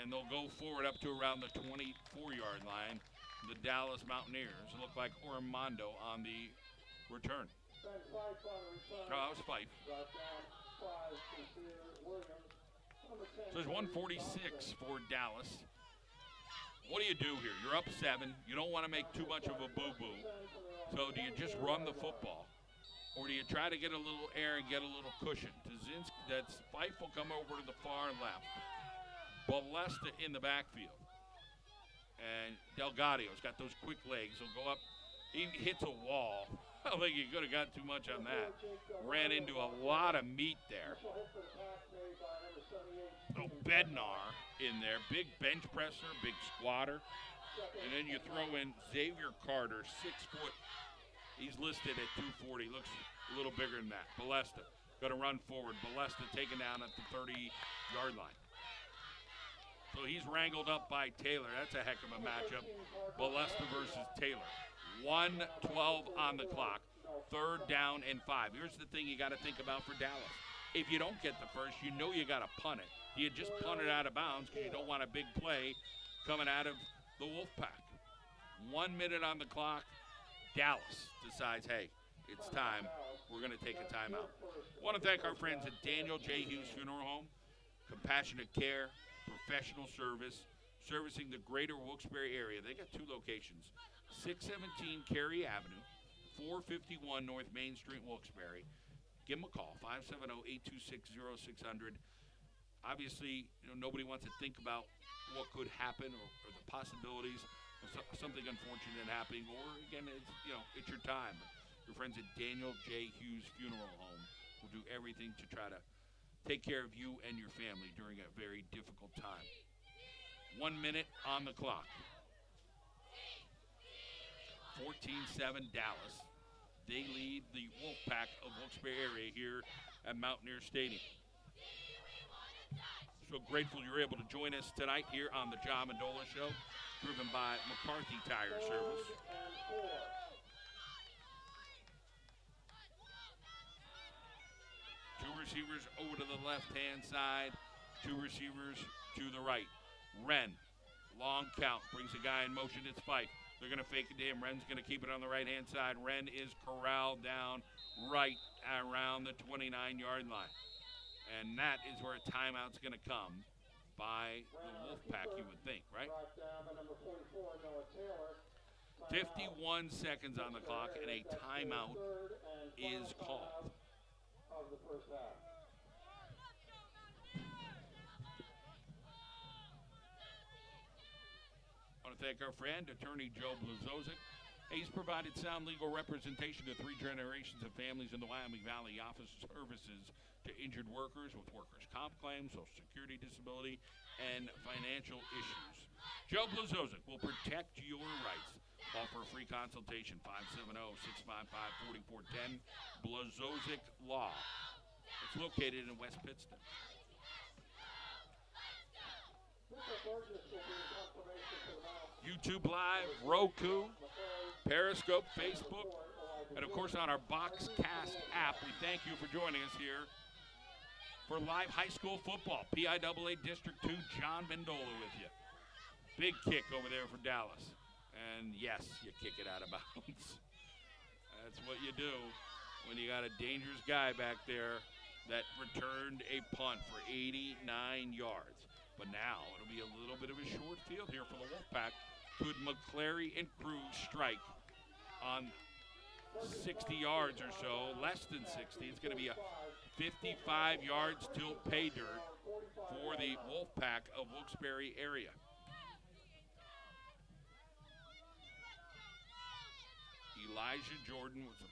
and they'll go forward up to around the 24-yard line. The Dallas Mountaineers look like Ormondo on the return. Oh, that was Fife. So there's 146 for Dallas. What do you do here? You're up 7. You don't want to make too much of a boo-boo. So do you just run the football? Or do you try to get a little air and get a little cushion? That's Fife will come over to the far left. Balesta in the backfield. And Delgadio's got those quick legs. He'll go up. He hits a wall. I don't think he could have got too much on that. Ran into a lot of meat there. Oh, Bednar in there. Big bench presser, big squatter. And then you throw in Xavier Carter, 6 foot. He's listed at 240. Looks a little bigger than that. Balesta going to run forward. Balesta taken down at the 30-yard line. So he's wrangled up by Taylor. That's a heck of a matchup. Balesta versus Taylor. 1:12 on the clock. 3rd down and 5. Here's the thing you got to think about for Dallas. If you don't get the first, you know you got to punt it. You just punt it out of bounds because you don't want a big play coming out of the Wolfpack. 1 minute on the clock. Dallas decides, hey, it's time. We're going to take a timeout. I want to thank our friends at Daniel J. Hughes Funeral Home. Compassionate care, professional service, servicing the greater Wilkes-Barre area. They got 2 locations. 617 Cary Avenue, 451 North Main Street, Wilkes-Barre. Give them a call, 570-826-0600. Obviously, nobody wants to think about what could happen or the possibilities of something unfortunate happening. Or, again, it's your time. Your friends at Daniel J. Hughes Funeral Home will do everything to try to take care of you and your family during a very difficult time. 1 minute on the clock. 14-7 Dallas. They lead the Wolfpack of Wilkes-Barre area here at Mountaineer Stadium. So grateful you're able to join us tonight here on the John Mendola Show, driven by McCarthy Tire Service. Two receivers over to the left-hand side, 2 receivers to the right. Wren, long count, brings a guy in motion. It's Fife. They're going to fake it to him. Wren's going to keep it on the right-hand side. Wren is corralled down right around the 29-yard line. And that is where a timeout's going to come by the Wolfpack, you would think, right? 51 seconds on the clock, and a timeout is called. I want to thank our friend, attorney Joe Blazovic. He's provided sound legal representation to 3 generations of families in the Wyoming Valley. He offers services to injured workers with workers' comp claims, Social Security, disability, and financial issues. Joe Blazovic will protect your rights. Call for a free consultation, 570-655-4410. Blazovic Law. It's located in West Pittston. YouTube Live, Roku, Periscope, Facebook, and of course on our Boxcast app. We thank you for joining us here for live high school football. PIAA District 2, John Mendola with you. Big kick over there for Dallas. And yes, you kick it out of bounds. That's what you do when you got a dangerous guy back there that returned a punt for 89 yards. But now it'll be a little bit of a short field here for the Wolfpack. Could McClary and Cruz strike on 60 yards or so, less than 60? It's going to be a 55 yards till pay dirt for the Wolfpack of Wilkes-Barre area. Elijah Jordan was a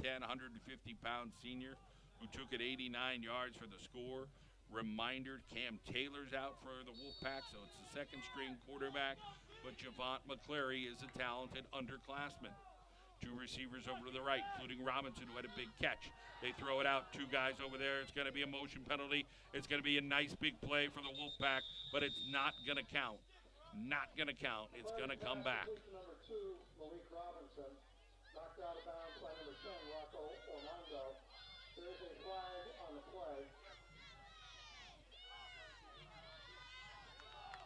5'10", 150-pound senior who took it 89 yards for the score. Reminder, Cam Taylor's out for the Wolfpack, so it's the second-string quarterback. But Javont McClary is a talented underclassman. Two receivers over to the right, including Robinson, who had a big catch. They throw it out, two guys over there. It's going to be a motion penalty. It's going to be a nice big play for the Wolfpack, but it's not going to count. Not going to count. It's going to come back. Number 2, Malik Robinson, knocked out of bounds by number 10, Rocco Orlando. There is a flag on the play.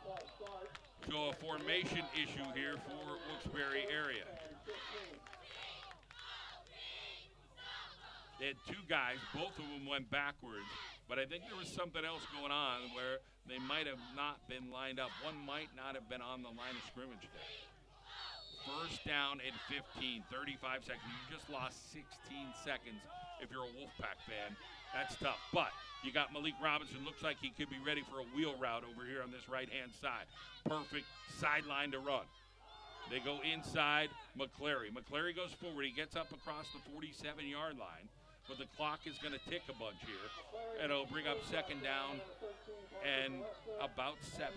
False start. So a formation issue here for Wilkes-Barre area. They had two guys, both of them went backwards, but I think there was something else going on where they might have not been lined up. One might not have been on the line of scrimmage there. First down and 15, 35 seconds. You just lost 16 seconds if you're a Wolfpack fan. That's tough, but you got Malik Robinson. Looks like he could be ready for a wheel route over here on this right-hand side. Perfect sideline to run. They go inside McClary. McClary goes forward. He gets up across the 47-yard line. But the clock is going to tick a bunch here, and it'll bring up second down and about 7.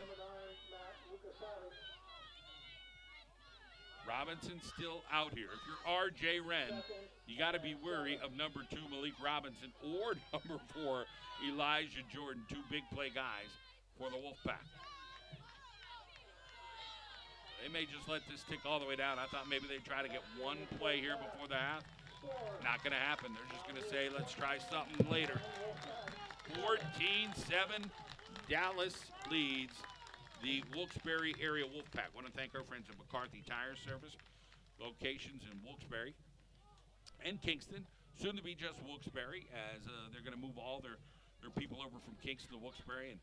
Robinson's still out here. If you're R.J. Wren, you got to be wary of number 2, Malik Robinson, or number 4, Elijah Jordan, two big play guys for the Wolfpack. They may just let this tick all the way down. I thought maybe they'd try to get one play here before the half. Not going to happen. They're just going to say, let's try something later. 14-7, Dallas leads the Wilkes-Barre area Wolfpack. Want to thank our friends at McCarthy Tire Service, locations in Wilkes-Barre and Kingston. Soon to be just Wilkes-Barre, as they're going to move all their people over from Kingston to Wilkes-Barre and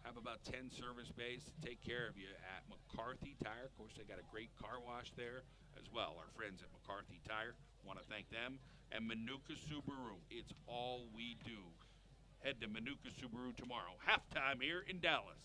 have about 10 service bays to take care of you at McCarthy Tire. Of course, they got a great car wash there as well. Our friends at McCarthy Tire, want to thank them. And Manuka Subaru, it's all we do. Head to Manuka Subaru tomorrow. Halftime here in Dallas.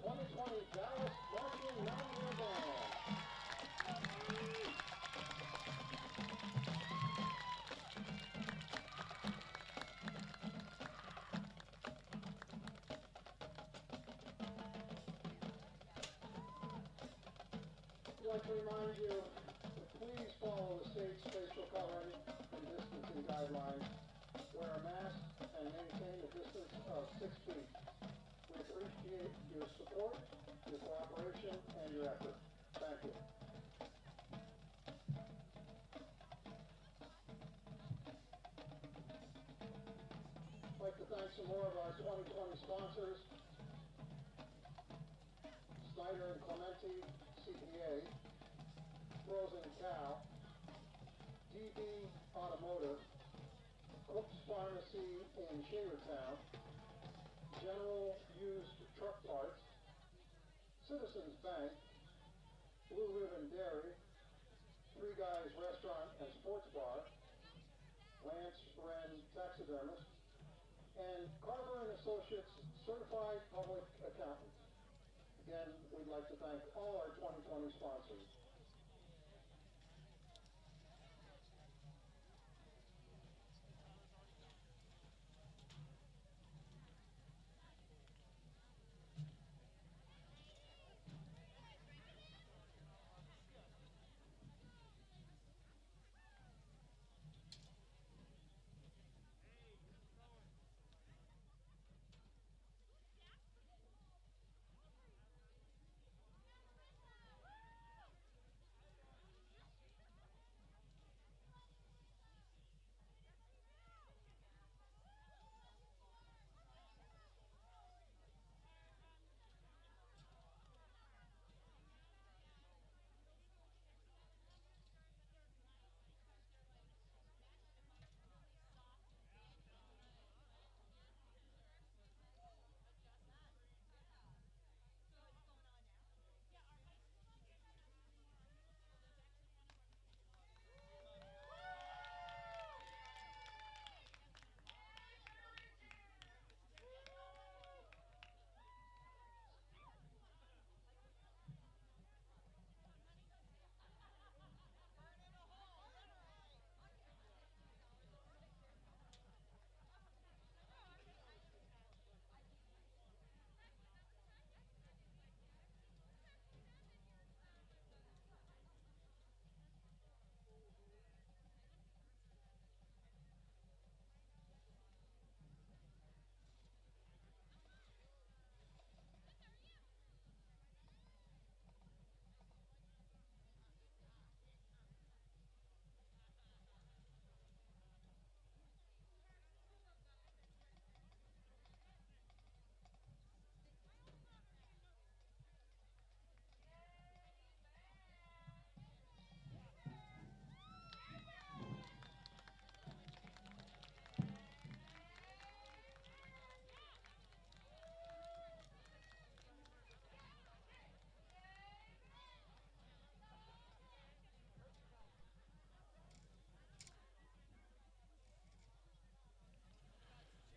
2020 Dallas Marching Mountaineer Band. I'd like to remind you to please follow the state's facial covering and distancing guidelines. Wear a mask and maintain a distance of 6 feet. We appreciate your support, your cooperation, and your effort. Thank you. I'd like to thank some more of our 2020 sponsors. Snyder and Clementi, CPA, Frozen Cow, DB Automotive, Cook's Pharmacy in Shavertown, General Used Truck Parts, Citizens Bank, Blue Ribbon Dairy, Three Guys Restaurant and Sports Bar, Lance Wren Taxidermist, and Carver and Associates Certified Public Accountants. Again, we'd like to thank all our 2020 sponsors.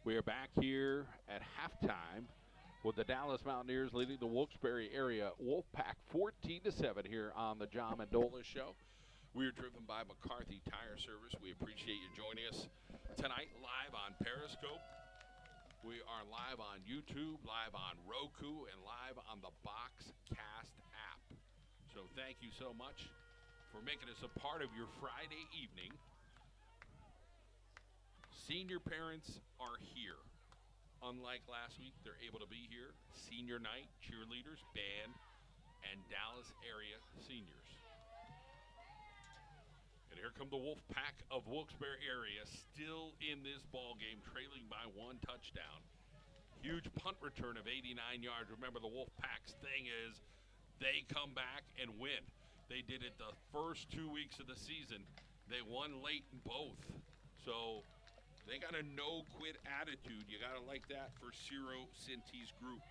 We are back here at halftime with the Dallas Mountaineers leading the Wilkes-Barre area Wolfpack 14-7 here on the John Mendola Show. We are driven by McCarthy Tire Service. We appreciate you joining us tonight live on Periscope. We are live on YouTube, live on Roku, and live on the Boxcast app. So thank you so much for making us a part of your Friday evening. Senior parents are here. Unlike last week, they're able to be here. Senior night, cheerleaders, band, and Dallas area seniors. And here come the Wolfpack of Wilkes-Barre area, still in this ball game, trailing by 1 touchdown. Huge punt return of 89 yards. Remember, the Wolfpack's thing is they come back and win. They did it the first 2 weeks of the season. They won late in both. So they got a no-quit attitude. You got to like that for Ciro Cinti's group.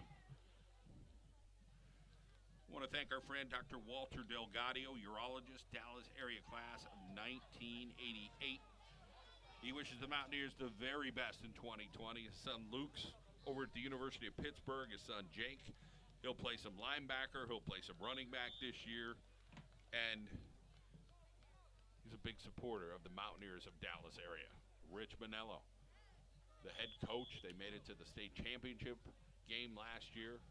I want to thank our friend Dr. Walter Delgadio, urologist, Dallas area class of 1988. He wishes the Mountaineers the very best in 2020. His son Luke's over at the University of Pittsburgh, his son Jake He'll play some linebacker. He'll play some running back this year. And he's a big supporter of the Mountaineers of Dallas area. Rich Manello, the head coach. They made it to the state championship game last year.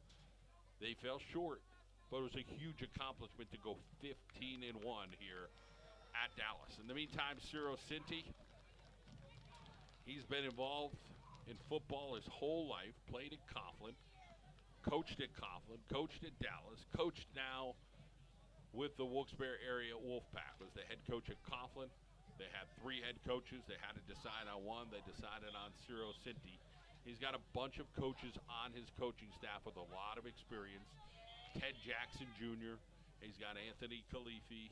They fell short, but it was a huge accomplishment to go 15-1 here at Dallas. In the meantime, Ciro Cinti, he's been involved in football his whole life, played at Coughlin, coached at Coughlin, coached at Dallas, coached now with the Wilkes-Barre area Wolfpack, was the head coach at Coughlin. They had 3 head coaches. They had to decide on one. They decided on Ciro Cinti. He's got a bunch of coaches on his coaching staff with a lot of experience. Ted Jackson Jr., he's got Anthony Khalifi,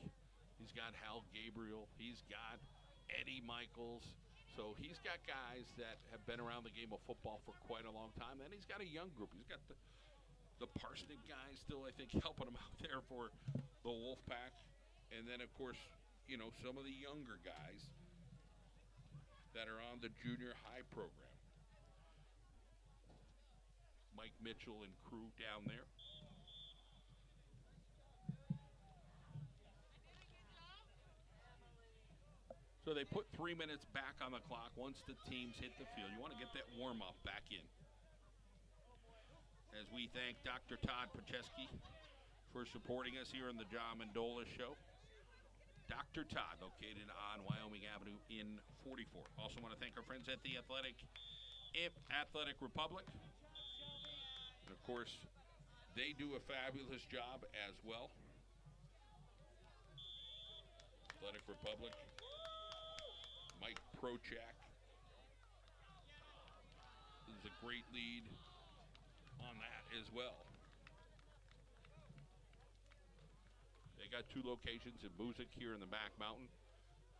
he's got Hal Gabriel, he's got Eddie Michaels. So he's got guys that have been around the game of football for quite a long time. And he's got a young group. He's got the Parsnip guys still, I think, helping him out there for the Wolfpack. And then, of course, you know, some of the younger guys that are on the junior high program. Mike Mitchell and crew down there. So they put 3 minutes back on the clock once the teams hit the field. You want to get that warm-up back in. As we thank Dr. Todd Pacheski for supporting us here on the John Mendola Show. Dr. Todd, located on Wyoming Avenue in 44. Also want to thank our friends at the Athletic Republic. And, of course, they do a fabulous job as well. Athletic Republic. Mike Prochak is a great lead on that as well. They got 2 locations in Moosic here in the Back Mountain.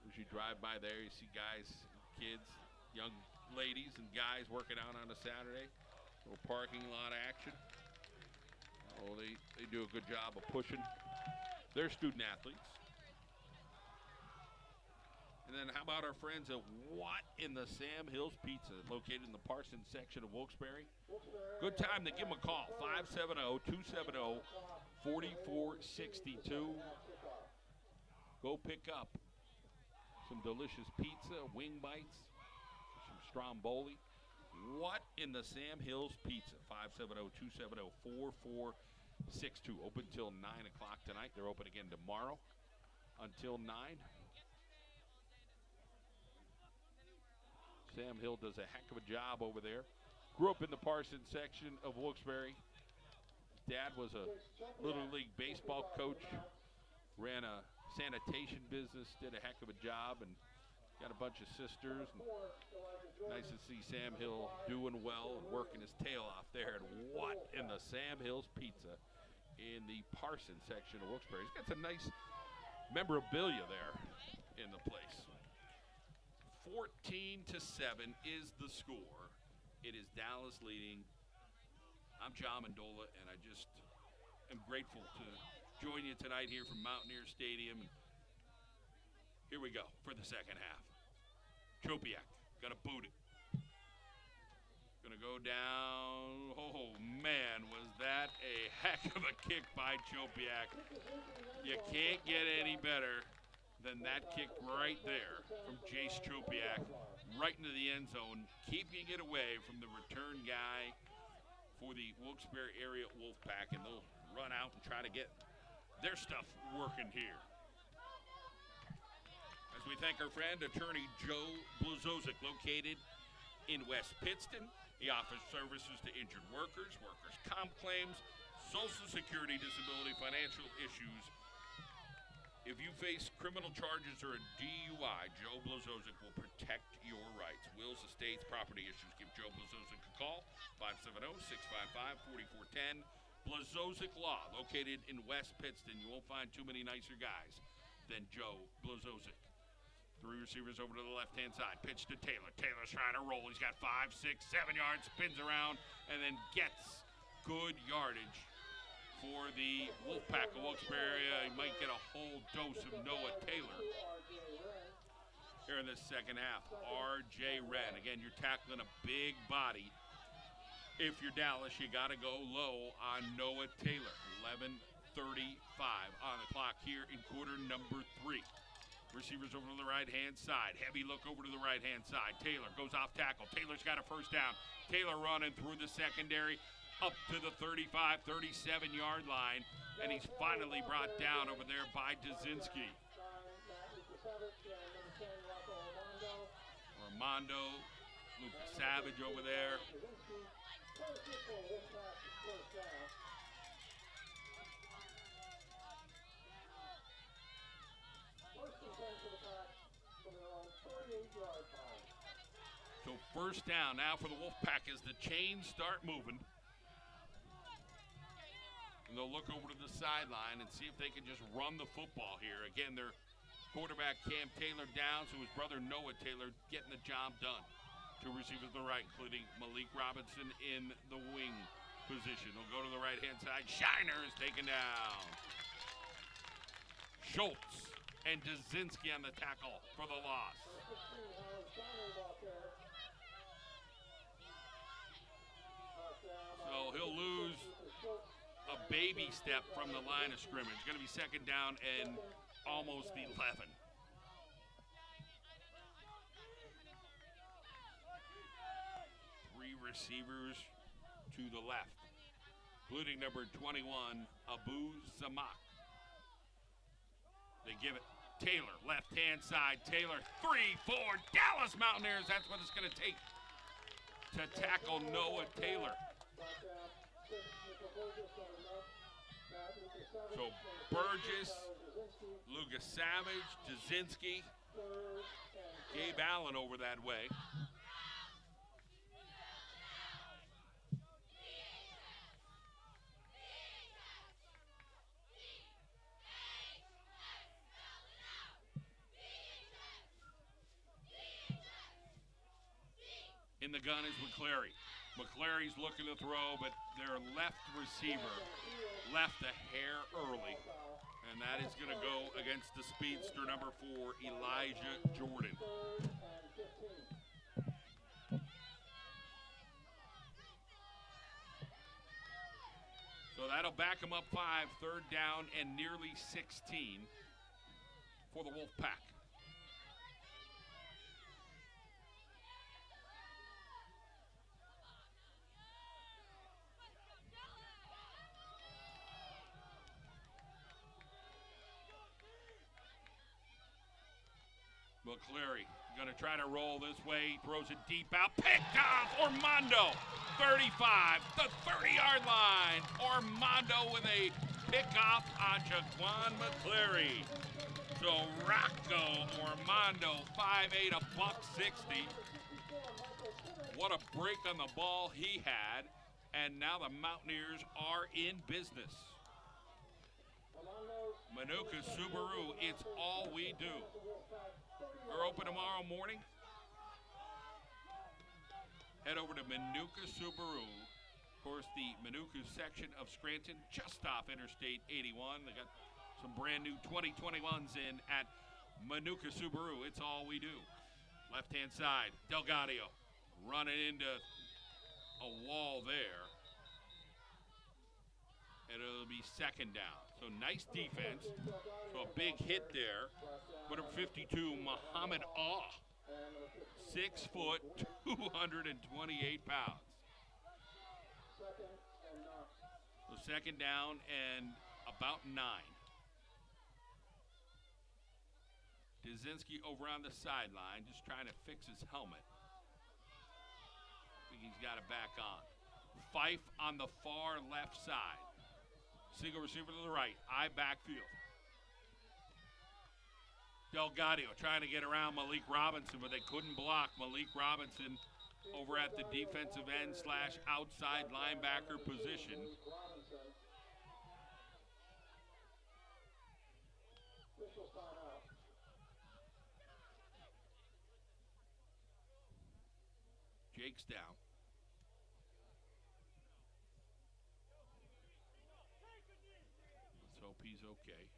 As you drive by there, you see guys, kids, young ladies and guys working out on a Saturday. Little parking lot action. Oh, they do a good job of pushing their student athletes. And then how about our friends at What in the Sam Hills Pizza, located in the Parsons section of Wilkes-Barre? Good time to give them a call, 570-270-4462. Go pick up some delicious pizza, wing bites, some stromboli. What in the Sam Hills Pizza, 570-270-4462. Open till 9 o'clock tonight. They're open again tomorrow until 9. Sam Hill does a heck of a job over there. Grew up in the Parsons section of Wilkes-Barre. Dad was a Little League baseball coach, ran a sanitation business, did a heck of a job, and got a bunch of sisters. And nice to see Sam Hill doing well and working his tail off there. And What in the Sam Hills Pizza in the Parsons section of Wilkes-Barre. He's got some nice memorabilia there in the place. 14-7 is the score. It is Dallas leading. I'm John Mendola, and I just am grateful to join you tonight here from Mountaineers Stadium. Here we go for the second half. Chopiak gonna boot it. Gonna go down. Oh man, was that a heck of a kick by Chopiak. You can't get any better than that kick right there from Jace Chopiak, right into the end zone, keeping it away from the return guy for the Wilkes-Barre area Wolfpack, and they'll run out and try to get their stuff working here. As we thank our friend, attorney Joe Blazovic, located in West Pittston. He offers services to injured workers, workers' comp claims, Social Security, disability, financial issues. If you face criminal charges or a DUI, Joe Blazovic will protect your rights. Wills, estates, property issues. Give Joe Blazovic a call, 570-655-4410. Blazovic Law, located in West Pittston. You won't find too many nicer guys than Joe Blazovic. 3 receivers over to the left-hand side. Pitch to Taylor. Taylor's trying to roll. He's got 5, 6, 7 yards, spins around, and then gets good yardage for the Wolfpack of Wilkes-Barre area. He might get a whole dose of Noah Taylor here in this second half. R.J. Wren. Again, you're tackling a big body If you're Dallas, you got to go low on Noah Taylor. 11:35 on the clock here in quarter number 3. Receivers over to the right-hand side. Heavy look over to the right-hand side. Taylor goes off tackle. Taylor's got a first down. Taylor running through the secondary up to the 35, 37-yard line. And he's finally brought down over there by Dzinski. Armando, Lucas Savage over there. So first down now for the Wolfpack as the chains start moving. And they'll look over to the sideline and see if they can just run the football here. Again, their quarterback Cam Taylor down, so his brother Noah Taylor getting the job done. Two receivers to the right, including Malik Robinson in the wing position. They'll go to the right-hand side. Shiner is taken down. Schultz and Dzinski on the tackle for the loss. So he'll lose a baby step from the line of scrimmage. Going to be second down and almost 11. Three receivers to the left, including number 21, Abu Zamak. They give it Taylor, left-hand side. Taylor, 3-4, Dallas Mountaineers. That's what it's going to take to tackle Noah Taylor. So Burgess, Lucas Savage, Dzinski, Gabe Allen over that way. In the gun is McClary. McClary's looking to throw, but their left receiver left a hair early, and that is going to go against the speedster number 4, Elijah Jordan. So that'll back him up 5, third down and nearly 16 for the Wolfpack. McClary going to try to roll this way. Throws it deep out. Picked off. Armando, 35, the 30-yard line. Armando with a pickoff on Jaquan McClary. So Rocco Armando, 5'8", $160. What a break on the ball he had. And now the Mountaineers are in business. Manuka Subaru, it's all we do. We're open tomorrow morning. Head over to Manuka Subaru. Of course, the Manuka section of Scranton, just off Interstate 81. They got some brand new 2021s in at Manuka Subaru. It's all we do. Left-hand side, Delgadio running into a wall there. And it'll be second down. So nice defense. So a big hit there. Number 52, Muhammad Ah. 6 foot, 228 pounds. So second down and about 9. Dzinski over on the sideline, just trying to fix his helmet. I think he's got it back on. Fife on the far left side. Single receiver to the right, eye backfield. Delgadio trying to get around Malik Robinson, but they couldn't block Malik Robinson over at the defensive end / outside linebacker position. Jake's down. Let's hope he's okay.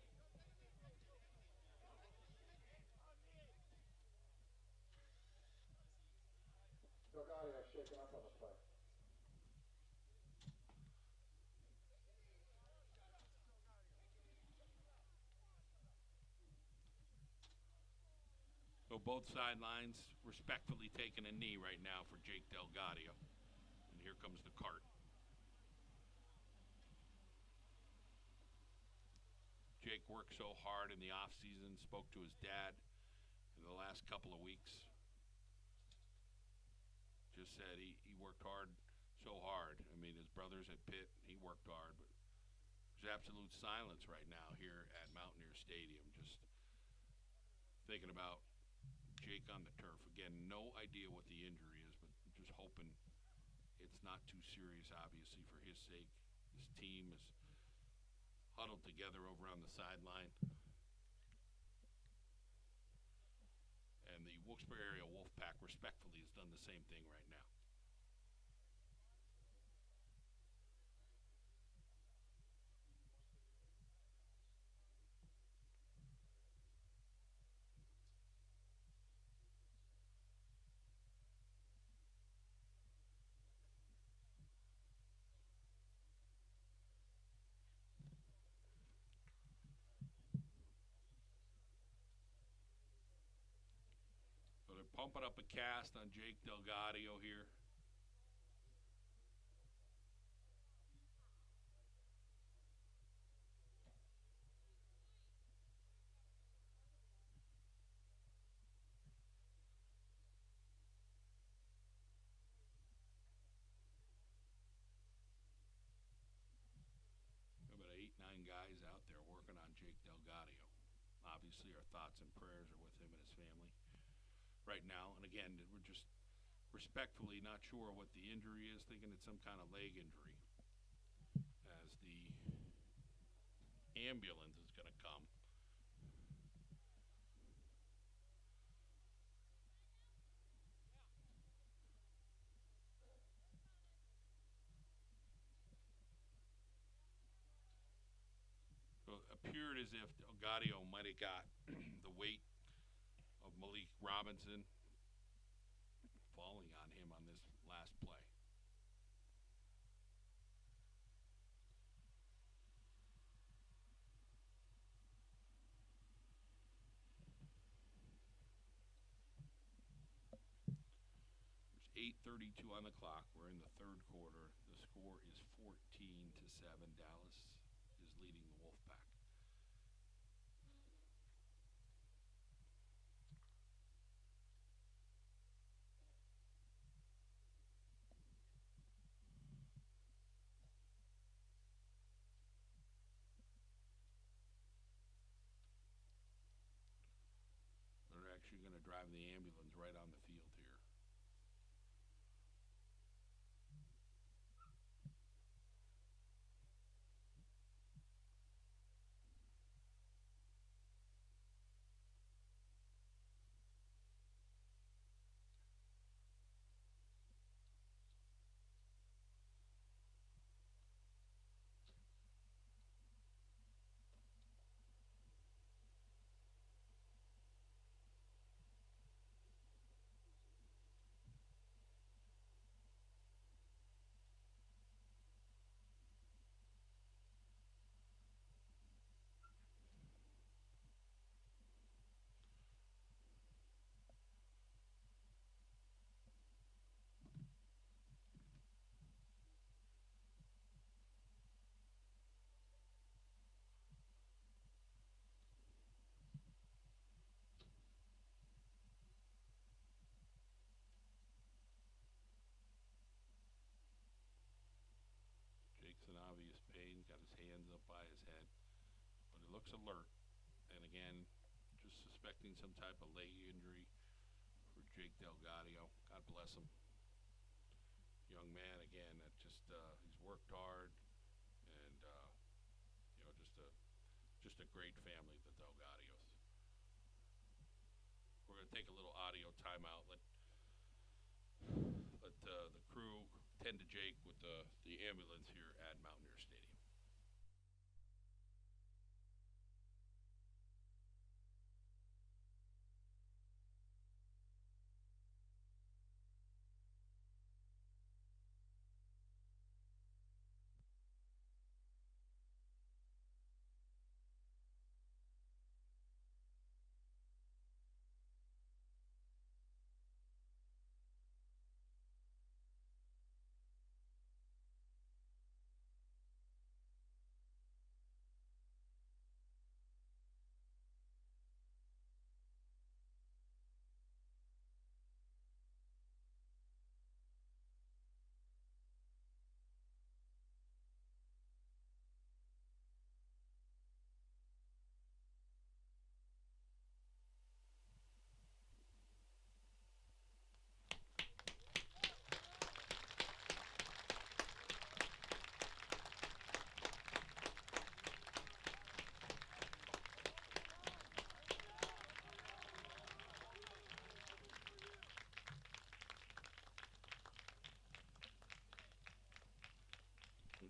Delgadio shaken up on the play. So both sidelines respectfully taking a knee right now for Jake Delgadio. And here comes the cart. Jake worked so hard in the offseason, spoke to his dad in the last couple of weeks. Just said he worked hard, so hard. I mean, his brothers at Pitt, he worked hard, but there's absolute silence right now here at Mountaineer Stadium. Just thinking about Jake on the turf. Again, no idea what the injury is, but just hoping it's not too serious, obviously, for his sake. His team is huddled together over on the sideline. And the Wilkes-Barre area Wolfpack respectfully has done the same thing right now. So they're pumping up a cast on Jake Delgadio here. About 8, 9 guys out there working on Jake Delgadio. Obviously, our thoughts and prayers are with him and his family right now. And again, we're just respectfully not sure what the injury is, thinking it's some kind of leg injury, as the ambulance is going to come. So it appeared as if Delgadio might have got the weight of Malik Robinson falling on him on this last play. There's 8:32 on the clock. We're in the third quarter. The score is 14-7. Dallas is leading the Wolfpack. They're actually going to drive the ambulance right on the field here. Jake's in obvious pain, got his hands up by his head, but he looks alert. And again, just suspecting some type of leg injury for Jake Delgadio. God bless him. Young man, again, that just he's worked hard, and you know, just a great family, the Delgadios. We're gonna take a little audio timeout. Let the crew tend to Jake with the ambulance here at Mountaineer Stadium.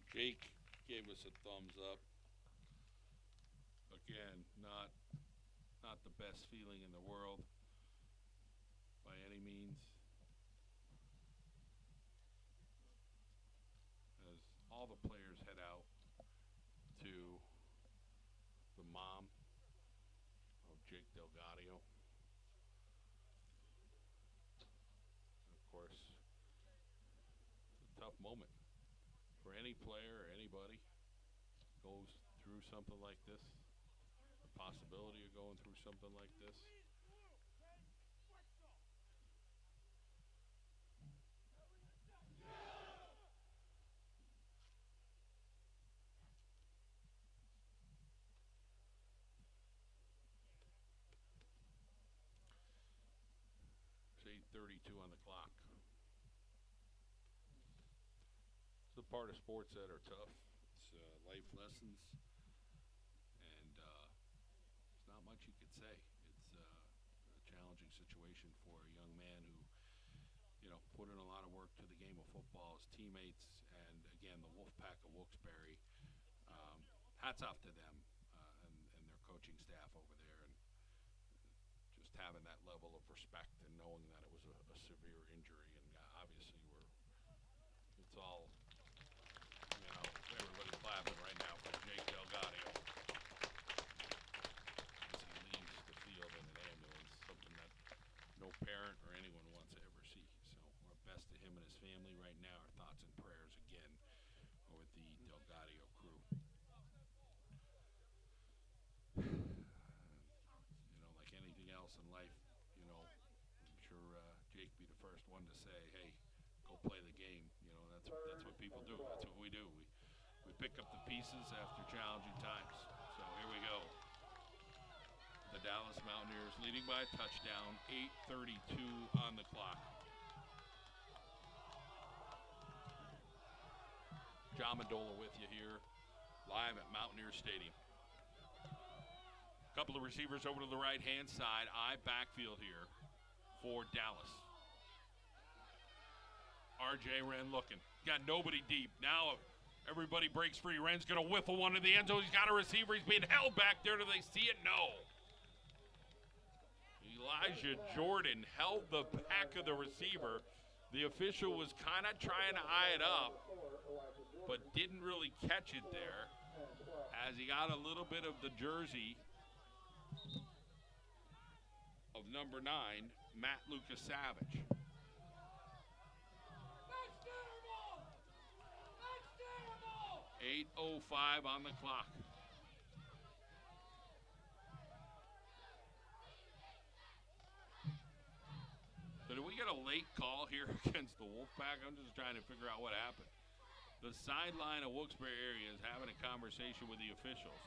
Jake gave us a thumbs up. Again, not the best feeling in the world by any means. As all the players head out to the mom of Jake Delgadio. Of course, it's a tough moment for any player or anybody goes through something like this. The possibility of going through something like this. It's 8:32 on the clock. It's a part of sports that are tough. It's life lessons, and there's not much you could say. It's a challenging situation for a young man who, put in a lot of work to the game of football, his teammates, and again, the Wolfpack of Wilkes-Barre. Hats off to them and their coaching staff over there, and just having that level of respect and knowing that it was a severe injury. And obviously, it's all, everybody's clapping right now for Jake Delgadio as he leaves the field in an ambulance, something that no parent or anyone wants to ever see. So our best to him and his family right now. Our thoughts and prayers again with the Delgadio crew. Like anything else in life, I'm sure Jake be the first one to say, hey, go play the game. That's what people do. That's what we do. We pick up the pieces after challenging times. So here we go. The Dallas Mountaineers leading by a touchdown, 8:32 on the clock. John Mendola with you here, live at Mountaineer Stadium. A couple of receivers over to the right-hand side. Backfield here for Dallas. RJ Wren looking. Got nobody deep. Now everybody breaks free. Wren's going to whiffle one in the end zone. He's got a receiver. He's being held back there. Do they see it? No. Elijah Jordan held the back of the receiver. The official was kind of trying to eye it up, but didn't really catch it there as he got a little bit of the jersey of number 9, Matt Lucas Savage. That's terrible! That's terrible! 8:05 on the clock. So did we get a late call here against the Wolfpack? I'm just trying to figure out what happened. The sideline of Wilkes-Barre area is having a conversation with the officials.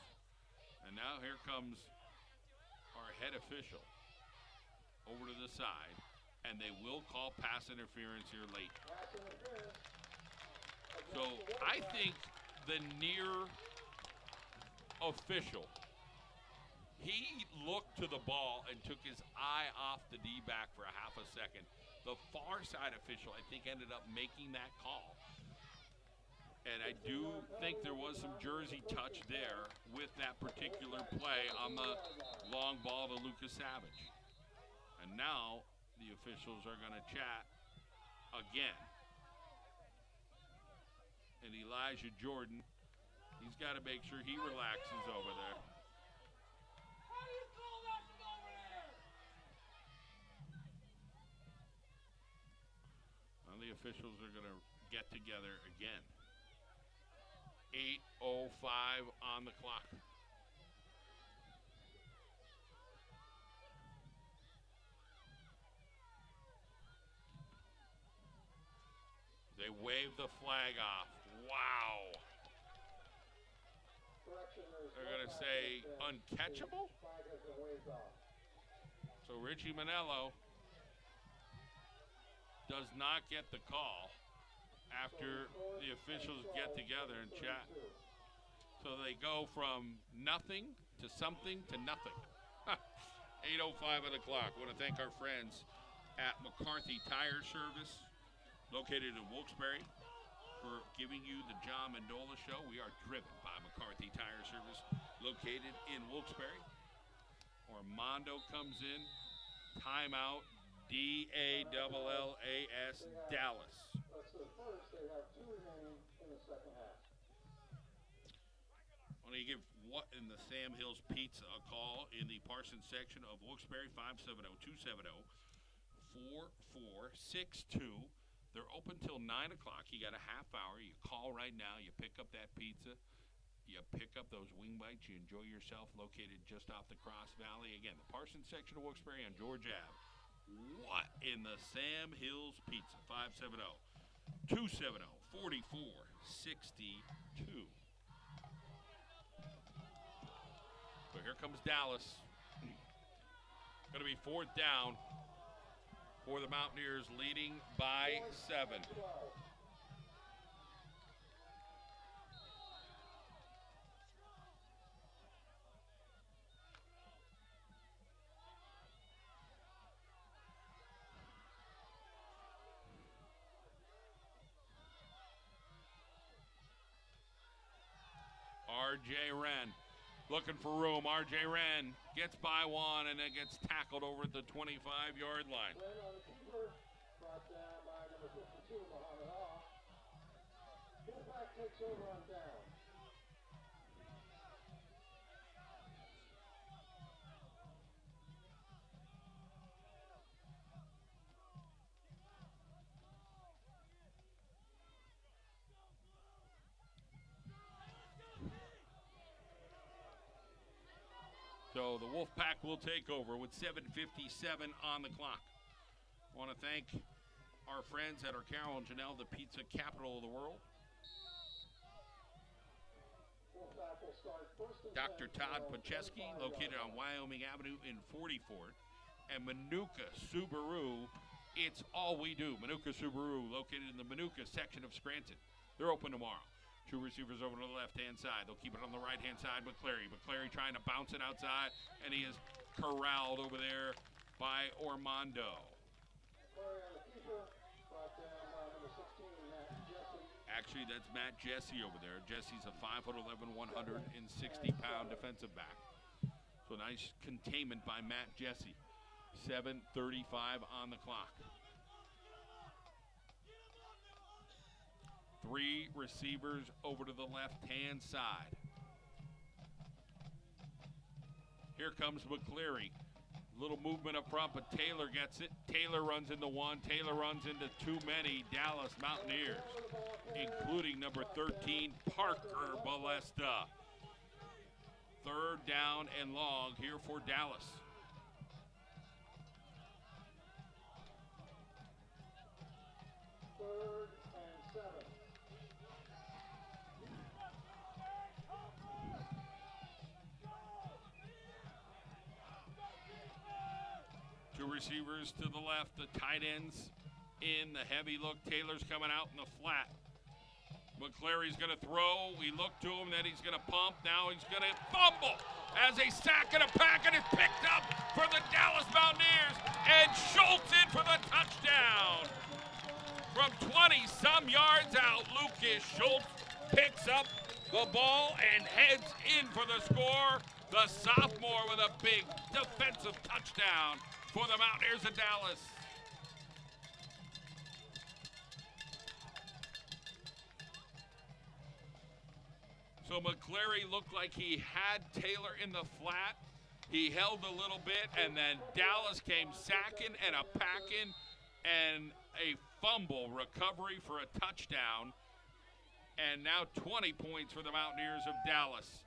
And now here comes our head official over to the side, and they will call pass interference here late. So I think the near official, he looked to the ball and took his eye off the D-back for a half a second. The far side official, I think, ended up making that call. And I do think there was some jersey touch there with that particular play on the long ball to Lucas Savage. And now the officials are going to chat again. And Elijah Jordan, he's got to make sure he relaxes over there. How do you call that from over there? Now the officials are going to get together again. 8:05 on the clock. They wave the flag off. Wow. They're going to say uncatchable. So Richie Manello does not get the call after the officials get together and chat. So they go from nothing to something to nothing. 8:05 on the clock. I want to thank our friends at McCarthy Tire Service, located in Wilkes-Barre. for giving you the John Mendola Show. We are driven by McCarthy Tire Service, located in Wilkes-Barre. Armando comes in. Timeout. D-A-L-L-A-S, Dallas. That's the first. They have 2 remaining in the second half. I want to give what in the Sam Hills Pizza a call in the Parsons section of Wilkes-Barre, 570-270-4462. They're open till 9 o'clock. You got a half hour. You call right now. You pick up that pizza. You pick up those wing bites. You enjoy yourself, located just off the Cross Valley. Again, the Parsons section of Wilkes-Barre on George Ave. What in the Sam Hills Pizza? 570-270-4462. So here comes Dallas. Going to be 4th down for the Mountaineers, leading by 7. R.J. Wren looking for room. R.J. Wren gets by one and then gets tackled over at the 25-yard line. Wren on the keeper, brought down by number 52, Muhammad Ah. Wolfpack takes over on down. So the Wolfpack will take over with 7:57 on the clock. I want to thank our friends at our Carol and Janelle, the pizza capital of the world. Wolfpack will start first and Dr. 10 Todd from the Pacheski, 25-yard located on line. Wyoming Avenue in 44th. And Manuka Subaru, it's all we do. Manuka Subaru, located in the Manuka section of Scranton. They're open tomorrow. 2 receivers over to the left-hand side. They'll keep it on the right-hand side. McCleary trying to bounce it outside, and he is corralled over there by Armando. McCleary on the keeper, brought down by number 16, Matt Jesse. Actually, that's Matt Jesse over there. Jesse's a 5'11", 160-pound defensive back. So nice containment by Matt Jesse. 7:35 on the clock. 3 receivers over to the left-hand side. Here comes McCleary. Little movement up front, but Taylor gets it. Taylor runs into 1. Taylor runs into too many Dallas Mountaineers, including number 13, Parker Balesta. 3rd down and long here for Dallas. Third and 7. Two receivers to the left, the tight ends in the heavy look. Taylor's coming out in the flat. McCleary's going to throw. We look to him, then he's going to pump. Now he's going to fumble as a sack and a packet is picked up for the Dallas Mountaineers. And Schultz in for the touchdown. From 20-some yards out, Lucas Schultz picks up the ball and heads in for the score. The sophomore with a big defensive touchdown for the Mountaineers of Dallas. So McCleary looked like he had Taylor in the flat. He held a little bit, and then Dallas came sacking and a packing, and a fumble recovery for a touchdown. And now 20 points for the Mountaineers of Dallas.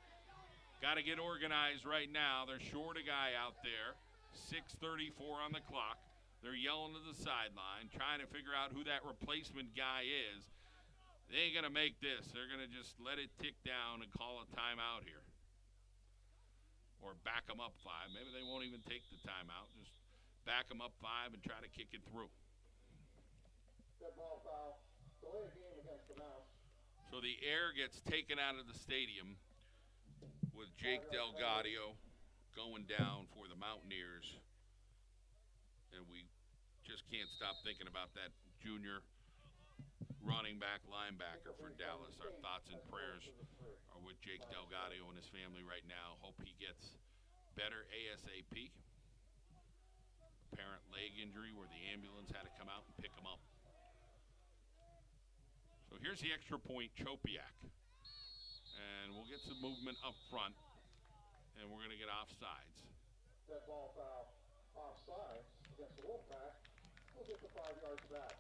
Got to get organized right now. They're short a guy out there. 6:34 on the clock. They're yelling to the sideline, trying to figure out who that replacement guy is. They ain't going to make this. They're going to just let it tick down and call a timeout here. Or back them up 5. Maybe they won't even take the timeout. Just back them up 5 and try to kick it through. Good ball foul. Delay game against the Mounts. So the air gets taken out of the stadium with Jake Delgadio going down for the Mountaineers. And we just can't stop thinking about that junior running back, linebacker for Dallas. Our thoughts and prayers are with Jake Delgado and his family right now. Hope he gets better ASAP. Apparent leg injury where the ambulance had to come out and pick him up. So here's the extra point, Chopiak. And we'll get some movement up front, and we're going to get offsides. That ball foul offside against the Wolfpack will get the 5 yards back.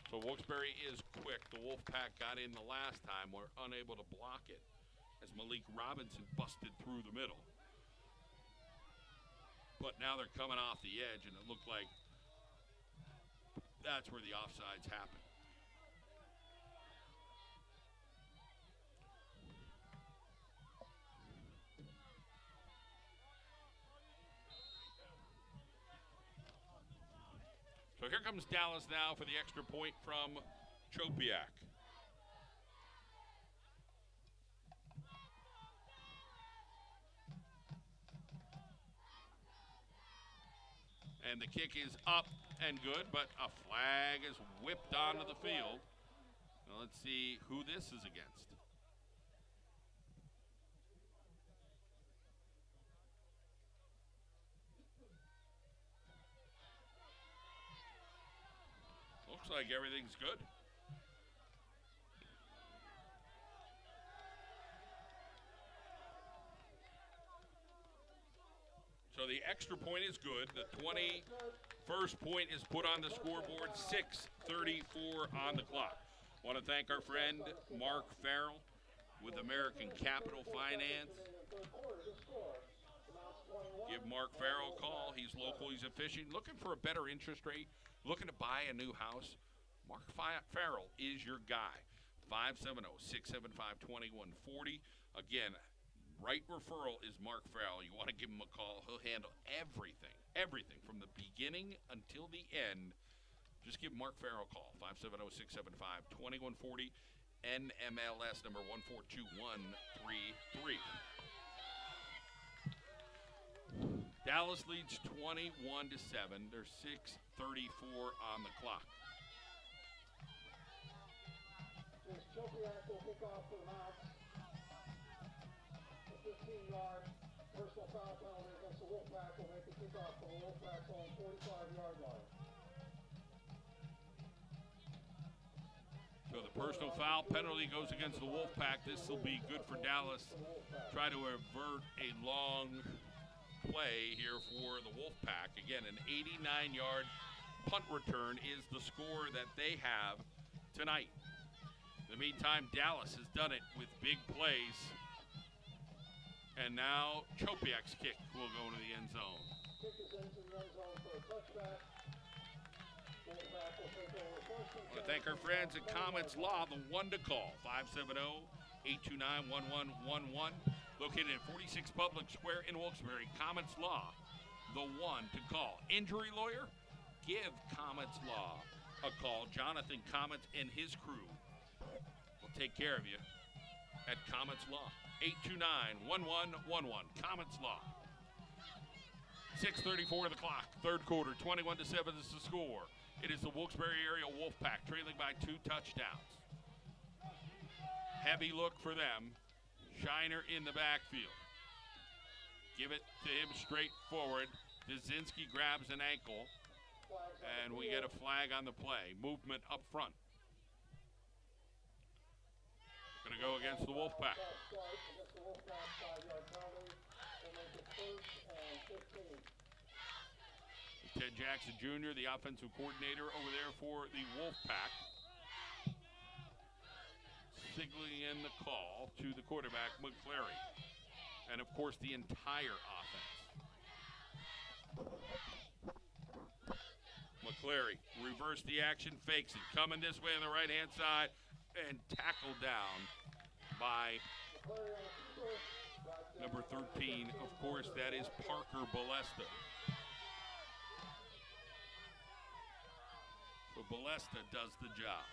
So Wilkes-Barre is quick. The Wolfpack got in the last time. We're unable to block it as Malik Robinson busted through the middle. But now they're coming off the edge, and it looked like that's where the offsides happen. So here comes Dallas now for the extra point from Chopiak. And the kick is up and good, but a flag is whipped onto the field. Now let's see who this is against. Looks like everything's good. So the extra point is good. The 21st point is put on the scoreboard, 6:34 on the clock. Want to thank our friend Mark Farrell with American Capital Finance. Give Mark Farrell a call. He's local, he's efficient. Looking for a better interest rate, looking to buy a new house? Mark Farrell is your guy. 570-675-2140. Again, right referral is Mark Farrell. You want to give him a call. He'll handle everything from the beginning until the end. Just give Mark Farrell a call. 570-675-2140. NMLS number 142133. Dallas leads 21-7. There's 6:34 on the clock. Chopiak will kick off for the Mounts. A 15-yard personal foul penalty against the Wolfpack will make the kickoff for the Wolfpack's own 45-yard line. So the personal foul penalty goes against the Wolfpack. This will be good for Dallas. Try to avert a long play here for the Wolfpack. Again, an 89-yard punt return is the score that they have tonight. In the meantime, Dallas has done it with big plays. And now Chopiak's kick will go to the end zone. Kick is into the end zone for a touchback. Wolfpack will take over first and I want to thank our friends at Comets Law, the one to call, 570-829-1111. Located at 46 Public Square in Wilkes-Barre, Comets Law, the one to call. Injury lawyer? Give Comets Law a call. Jonathan Comets and his crew will take care of you at Comets Law. 829-1111. Comets Law. 6:34 to the clock. Third quarter, 21-7 is the score. It is the Wilkes-Barre area Wolfpack trailing by 2 touchdowns. Heavy look for them. Shiner in the backfield. Give it to him straight forward. Dzinski grabs an ankle, and we get a flag on the play. Movement up front. Going to go against the Wolfpack. Ted Jackson Jr., the offensive coordinator over there for the Wolfpack, signaling in the call to the quarterback, McClary. And, of course, the entire offense. McClary reverse the action, fakes it. Coming this way on the right-hand side and tackled down by number 13. Of course, that is Parker Balesta. So Balesta does the job.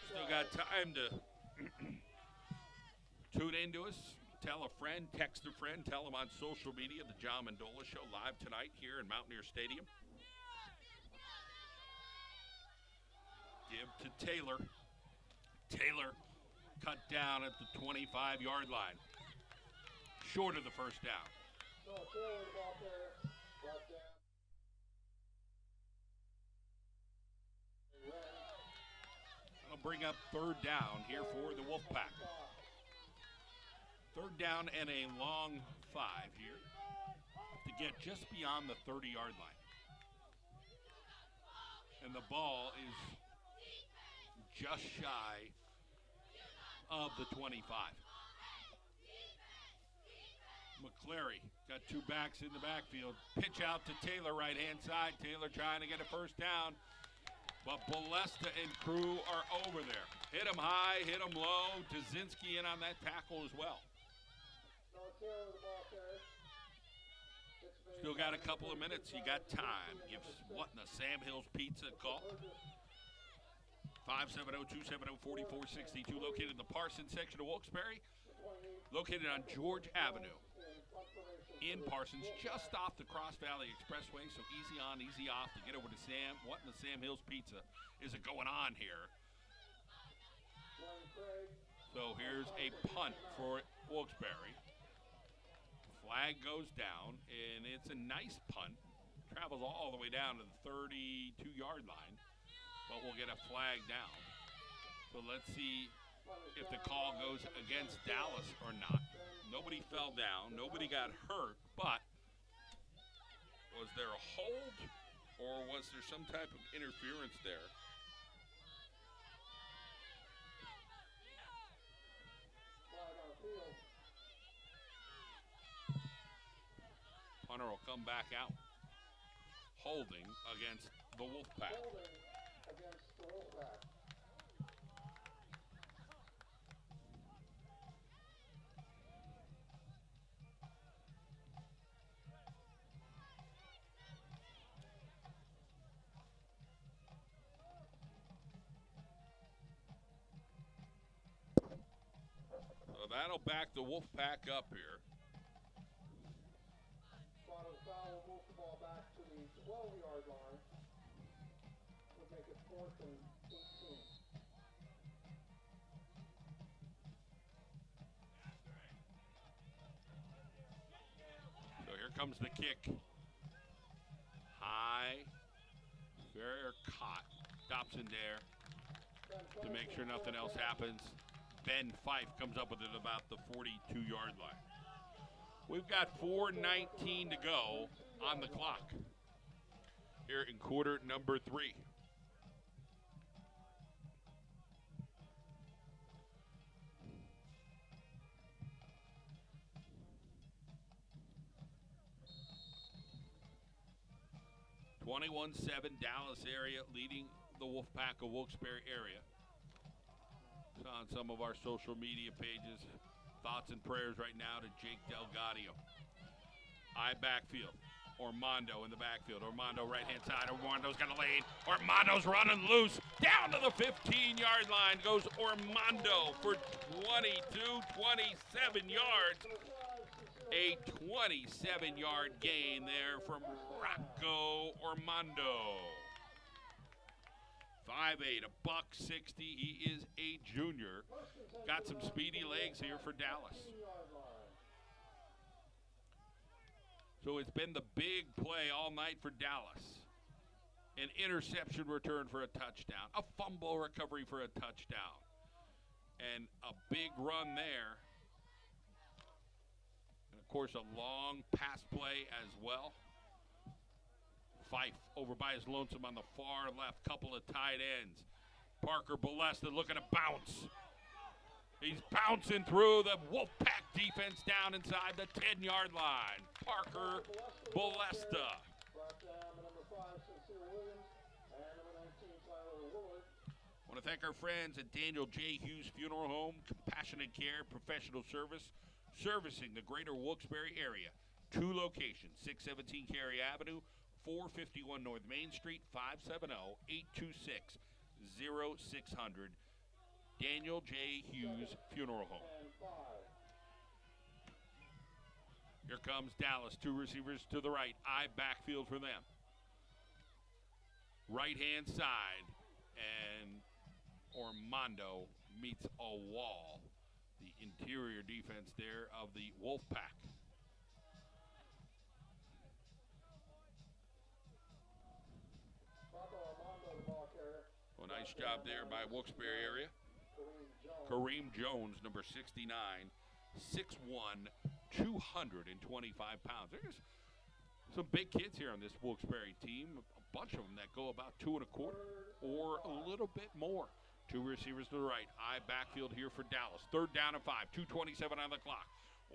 Still got time to tune into us. Tell a friend, text a friend, tell them on social media. The John Mendola Show live tonight here in Mountaineer Stadium. give to Taylor. Taylor cut down at the 25-yard line. Short of the first down. No, Taylor was out there, brought down. That'll bring up third down here for the Wolfpack. Third down and a long 5 here to get just beyond the 30-yard line. And the ball is just shy of the 25. McCleary got 2 backs in the backfield. Pitch out to Taylor, right-hand side. Taylor trying to get a first down. But Bolesta and crew are over there. Hit him high, hit him low. Dzinski in on that tackle as well. Still got a couple of minutes. You got time. Gives what in the Sam Hills Pizza a call. 570-270-4462. Located in the Parsons section of Wilkes-Barre. Located on George Avenue in Parsons, just off the Cross Valley Expressway. So easy on, easy off to get over to Sam. What in the Sam Hills Pizza is it going on here? So here's a punt for Wilkes-Barre. Flag goes down, and it's a nice punt. Travels all the way down to the 32-yard line, but we'll get a flag down. So let's see if the call goes against Dallas or not. Nobody fell down, nobody got hurt, but was there a hold or was there some type of interference there? Punter will come back out. Holding against the Wolfpack. So that'll back the Wolfpack up here. Foul will move the ball back to the 12-yard line. Would make it 4th and 18. So here comes the kick. High, fair caught. Dobson there to make sure nothing else happens. Ben Fife comes up with it about the 42-yard line. We've got 4:19 to go on the clock here in quarter number 3. Dallas area leading the Wolfpack of Wilkes-Barre area. It's on some of our social media pages. Thoughts and prayers right now to Jake Delgadio. I backfield. Ormondo in the backfield. Ormondo right-hand side. Ormondo's got a lane. Ormondo's running loose. Down to the 15-yard line goes Ormondo for 27 yards. A 27-yard gain there from Rocco Ormondo. 5'8", $160. He is a junior. Got some speedy legs here for Dallas. So it's been the big play all night for Dallas. An interception return for a touchdown. A fumble recovery for a touchdown. And a big run there. And, of course, a long pass play as well. Fife over by his lonesome on the far left. Couple of tight ends. Parker Bolesta looking to bounce. He's bouncing through the Wolfpack defense down inside the 10-yard line. Parker Bolesta. I want to thank our friends at Daniel J. Hughes Funeral Home, compassionate care, professional service, servicing the greater Wilkes-Barre area. 2 locations, 617 Cary Avenue, 451 North Main Street, 570-826-0600. Daniel J. Hughes Funeral Home. Here comes Dallas. 2 receivers to the right. I backfield for them. Right-hand side. And Ormondo meets a wall. The interior defense there of the Wolfpack. Well, nice job there by Wilkes-Barre area. Kareem Jones, number 69, 6'1", 225 pounds. There's some big kids here on this Wilkes-Barre team. A bunch of them that go about 2 1/4 or a little bit more. 2 receivers to the right. High backfield here for Dallas. 3rd down and 5. 2:27 on the clock.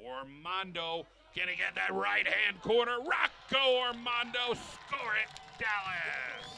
Ormondo gonna get that right-hand corner. Rocco Ormondo, score it, Dallas.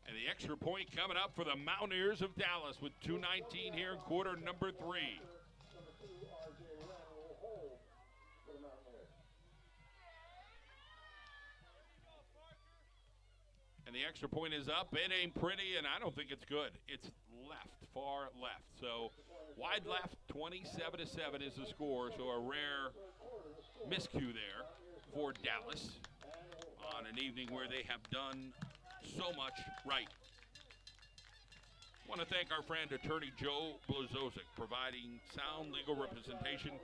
And the extra point coming up for the Mountaineers of Dallas with 2:19 here in quarter number 3. And the extra point is up. It ain't pretty, and I don't think it's good. It's left, far left. So wide left, 27-7 is the score. So a rare miscue there for Dallas on an evening where they have done so much right. I want to thank our friend attorney Joe Blazovic, providing sound legal representation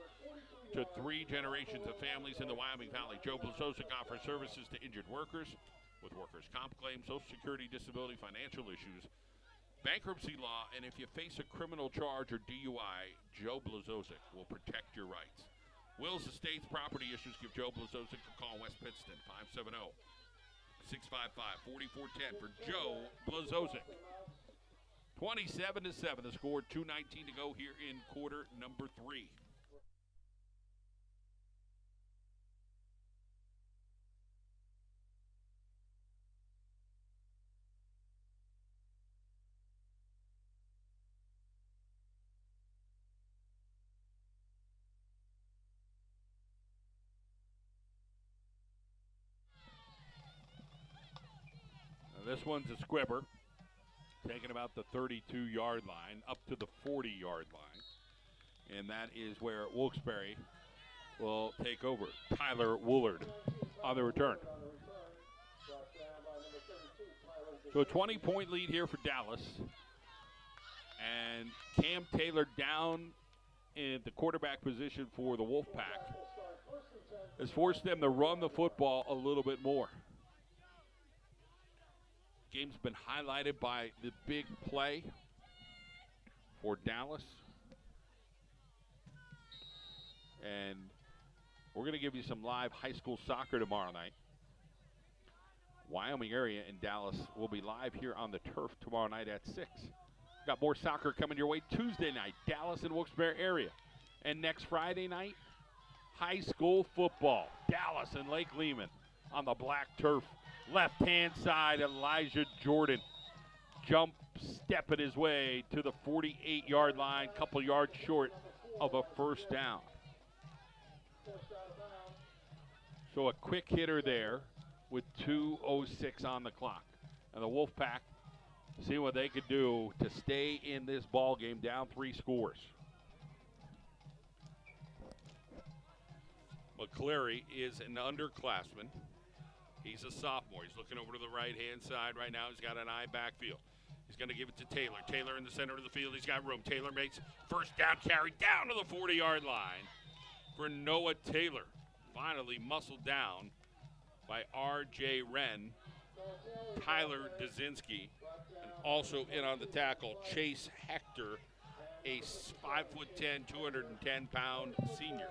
to 3 generations of families in the Wyoming Valley. Joe Blazovic offers services to injured workers with workers' comp claims, Social Security, disability, financial issues, bankruptcy law, and if you face a criminal charge or DUI, Joe Blazovic will protect your rights. Wills Estates property issues, give Joe Blazovic a call, West Pittston, 570-655-4410 for Joe Blazovic. 27-7, the score, 2:19 to go here in quarter number 3. This one's a squibber, taking about the 32-yard line up to the 40-yard line. And that is where Wilkes-Barre will take over. Tyler Woolard on the return. So a 20-point lead here for Dallas. And Cam Taylor down in the quarterback position for the Wolfpack has forced them to run the football a little bit more. Game's been highlighted by the big play for Dallas. And we're going to give you some live high school soccer tomorrow night. Wyoming area and Dallas will be live here on the turf tomorrow night at 6. Got more soccer coming your way Tuesday night, Dallas and Wilkes-Barre area. And next Friday night, high school football, Dallas and Lake Lehman on the black turf. Left-hand side, Elijah Jordan jump stepping his way to the 48-yard line, couple yards short of a first down. So a quick hitter there with 2:06 on the clock. And the Wolfpack see what they could do to stay in this ball game down 3 scores. McCleary is an underclassman. He's a sophomore. He's looking over to the right-hand side right now. He's got an eye backfield. He's going to give it to Taylor. Taylor in the center of the field. He's got room. Taylor makes first down carry down to the 40-yard line for Noah Taylor. Finally muscled down by R.J. Wren. Tyler Dazinski, and also in on the tackle, Chase Hector, a 5'10", 210-pound senior.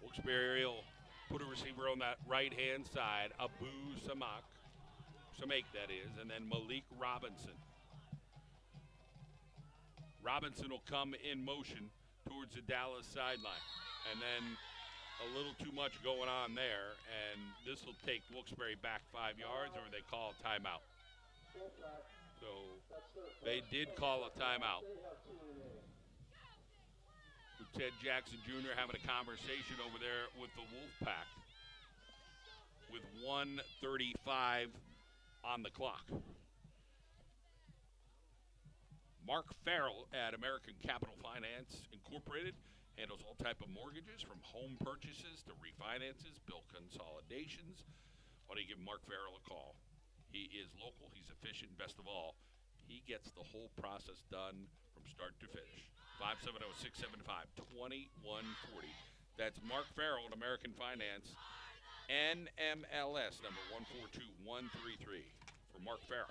Wilkes-Barre will put a receiver on that right-hand side, Abu Samak, that is, and then Malik Robinson. Robinson will come in motion towards the Dallas sideline. And then a little too much going on there, and this will take Wilkes-Barre back 5 yards, or they call a timeout. So they did call a timeout. Ted Jackson Jr. having a conversation over there with the Wolfpack with 1:35 on the clock. Mark Farrell at American Capital Finance Incorporated handles all type of mortgages from home purchases to refinances, bill consolidations. Why don't you give Mark Farrell a call? He is local, he's efficient, best of all, he gets the whole process done from start to finish. 570-675-2140. That's Mark Farrell at American Finance, NMLS number 142133 for Mark Farrell.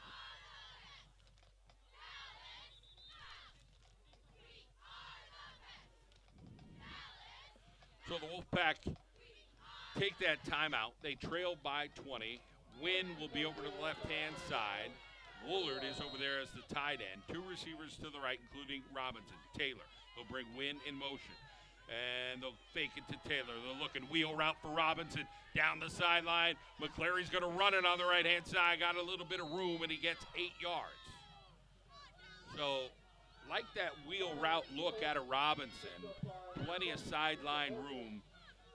So the Wolfpack take that timeout. They trail by 20. Wynn will be over to the left-hand side. Woolard is over there as the tight end. Two receivers to the right, including Robinson. Taylor will bring Wynn in motion. And they'll fake it to Taylor. They're looking wheel route for Robinson down the sideline. McClary's going to run it on the right-hand side. Got a little bit of room, and he gets 8 yards. So, like that wheel route look out of Robinson, plenty of sideline room.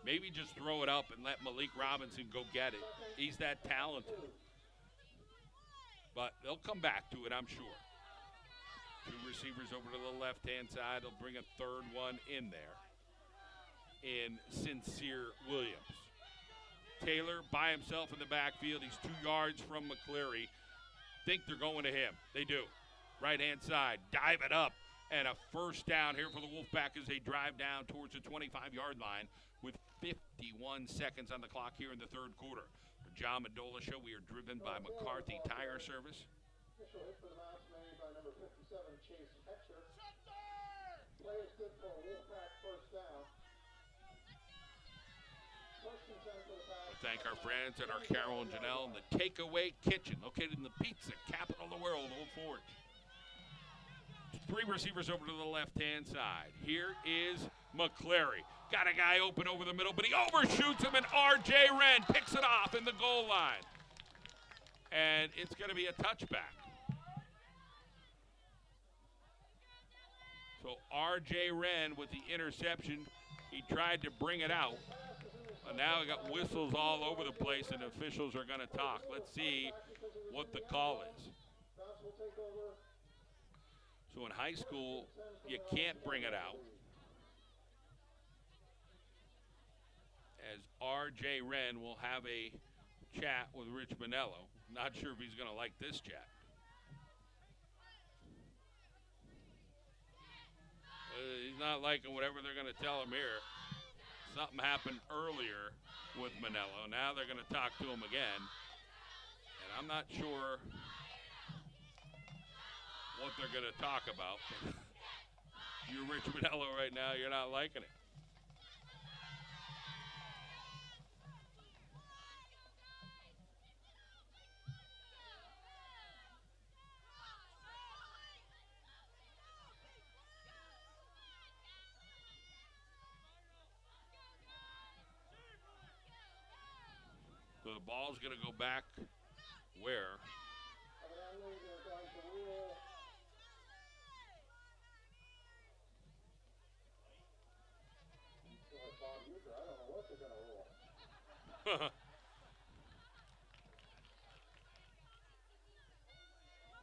Maybe just throw it up and let Malik Robinson go get it. He's that talented. But they'll come back to it, I'm sure. Two receivers over to the left-hand side. They'll bring a third one in there in Sincere Williams. Taylor by himself in the backfield. He's 2 yards from McCleary. Think they're going to him. They do. Right-hand side, dive it up. And a first down here for the Wolfpack as they drive down towards the 25-yard line with 51 seconds on the clock here in the third quarter. The John Mendola Show, we are driven by McCarthy Tire Service. Initial hit for the Mounts made by number 57, Chase Hector. Play is good for a Wolfpack first down. First and 10 for the pass. We thank our friends at our Carol and Janelle in the Takeaway Kitchen, located in the pizza capital of the world, Old Forge. Three receivers over to the left-hand side. Here is McCleary. Got a guy open over the middle, but he overshoots him, and R.J. Wren picks it off in the goal line. And it's going to be a touchback. So R.J. Wren with the interception. He tried to bring it out. And now we got whistles all over the place, and officials are going to talk. Let's see what the call is. So in high school, you can't bring it out. As R.J. Wren will have a chat with Rich Manello. Not sure if he's going to like this chat. He's not liking whatever they're going to tell him here. Something happened earlier with Manello. Now they're going to talk to him again. And I'm not sure what they're going to talk about. You're Rich Manello right now, you're not liking it. So the ball's going to go back where? Evidently, they're going to rule. Bob Uecker, I don't know what they're going to rule.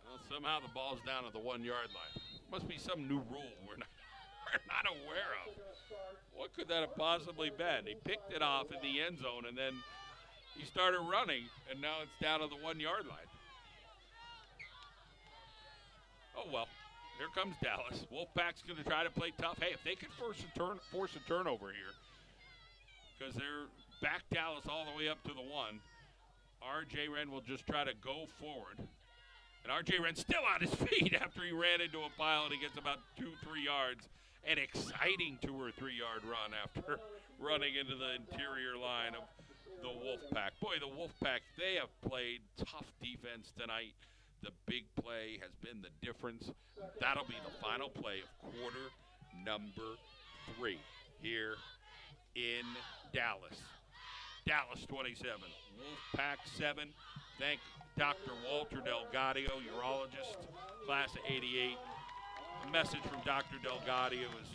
Well, somehow the ball's down at the 1 yard line. Must be some new rule we're not aware of. What could that have possibly been? He picked it off in the end zone, and then he started running, and now it's down to the 1 yard line. Oh, well, here comes Dallas. Wolfpack's going to try to play tough. Hey, if they could force a turnover here, because they're back Dallas all the way up to the 1, R.J. Wren will just try to go forward. And R.J. Wren's still on his feet after he ran into a pile, and he gets about 2-3 yards. An exciting 2 or 3 yard run after running into the interior line of the Wolfpack. Boy, the Wolfpack, they have played tough defense tonight. The big play has been the difference. That'll be the final play of quarter number 3 here in Dallas. Dallas 27, Wolfpack 7. Thank Dr. Walter Delgadio, urologist, class of '88. A message from Dr. Delgadio is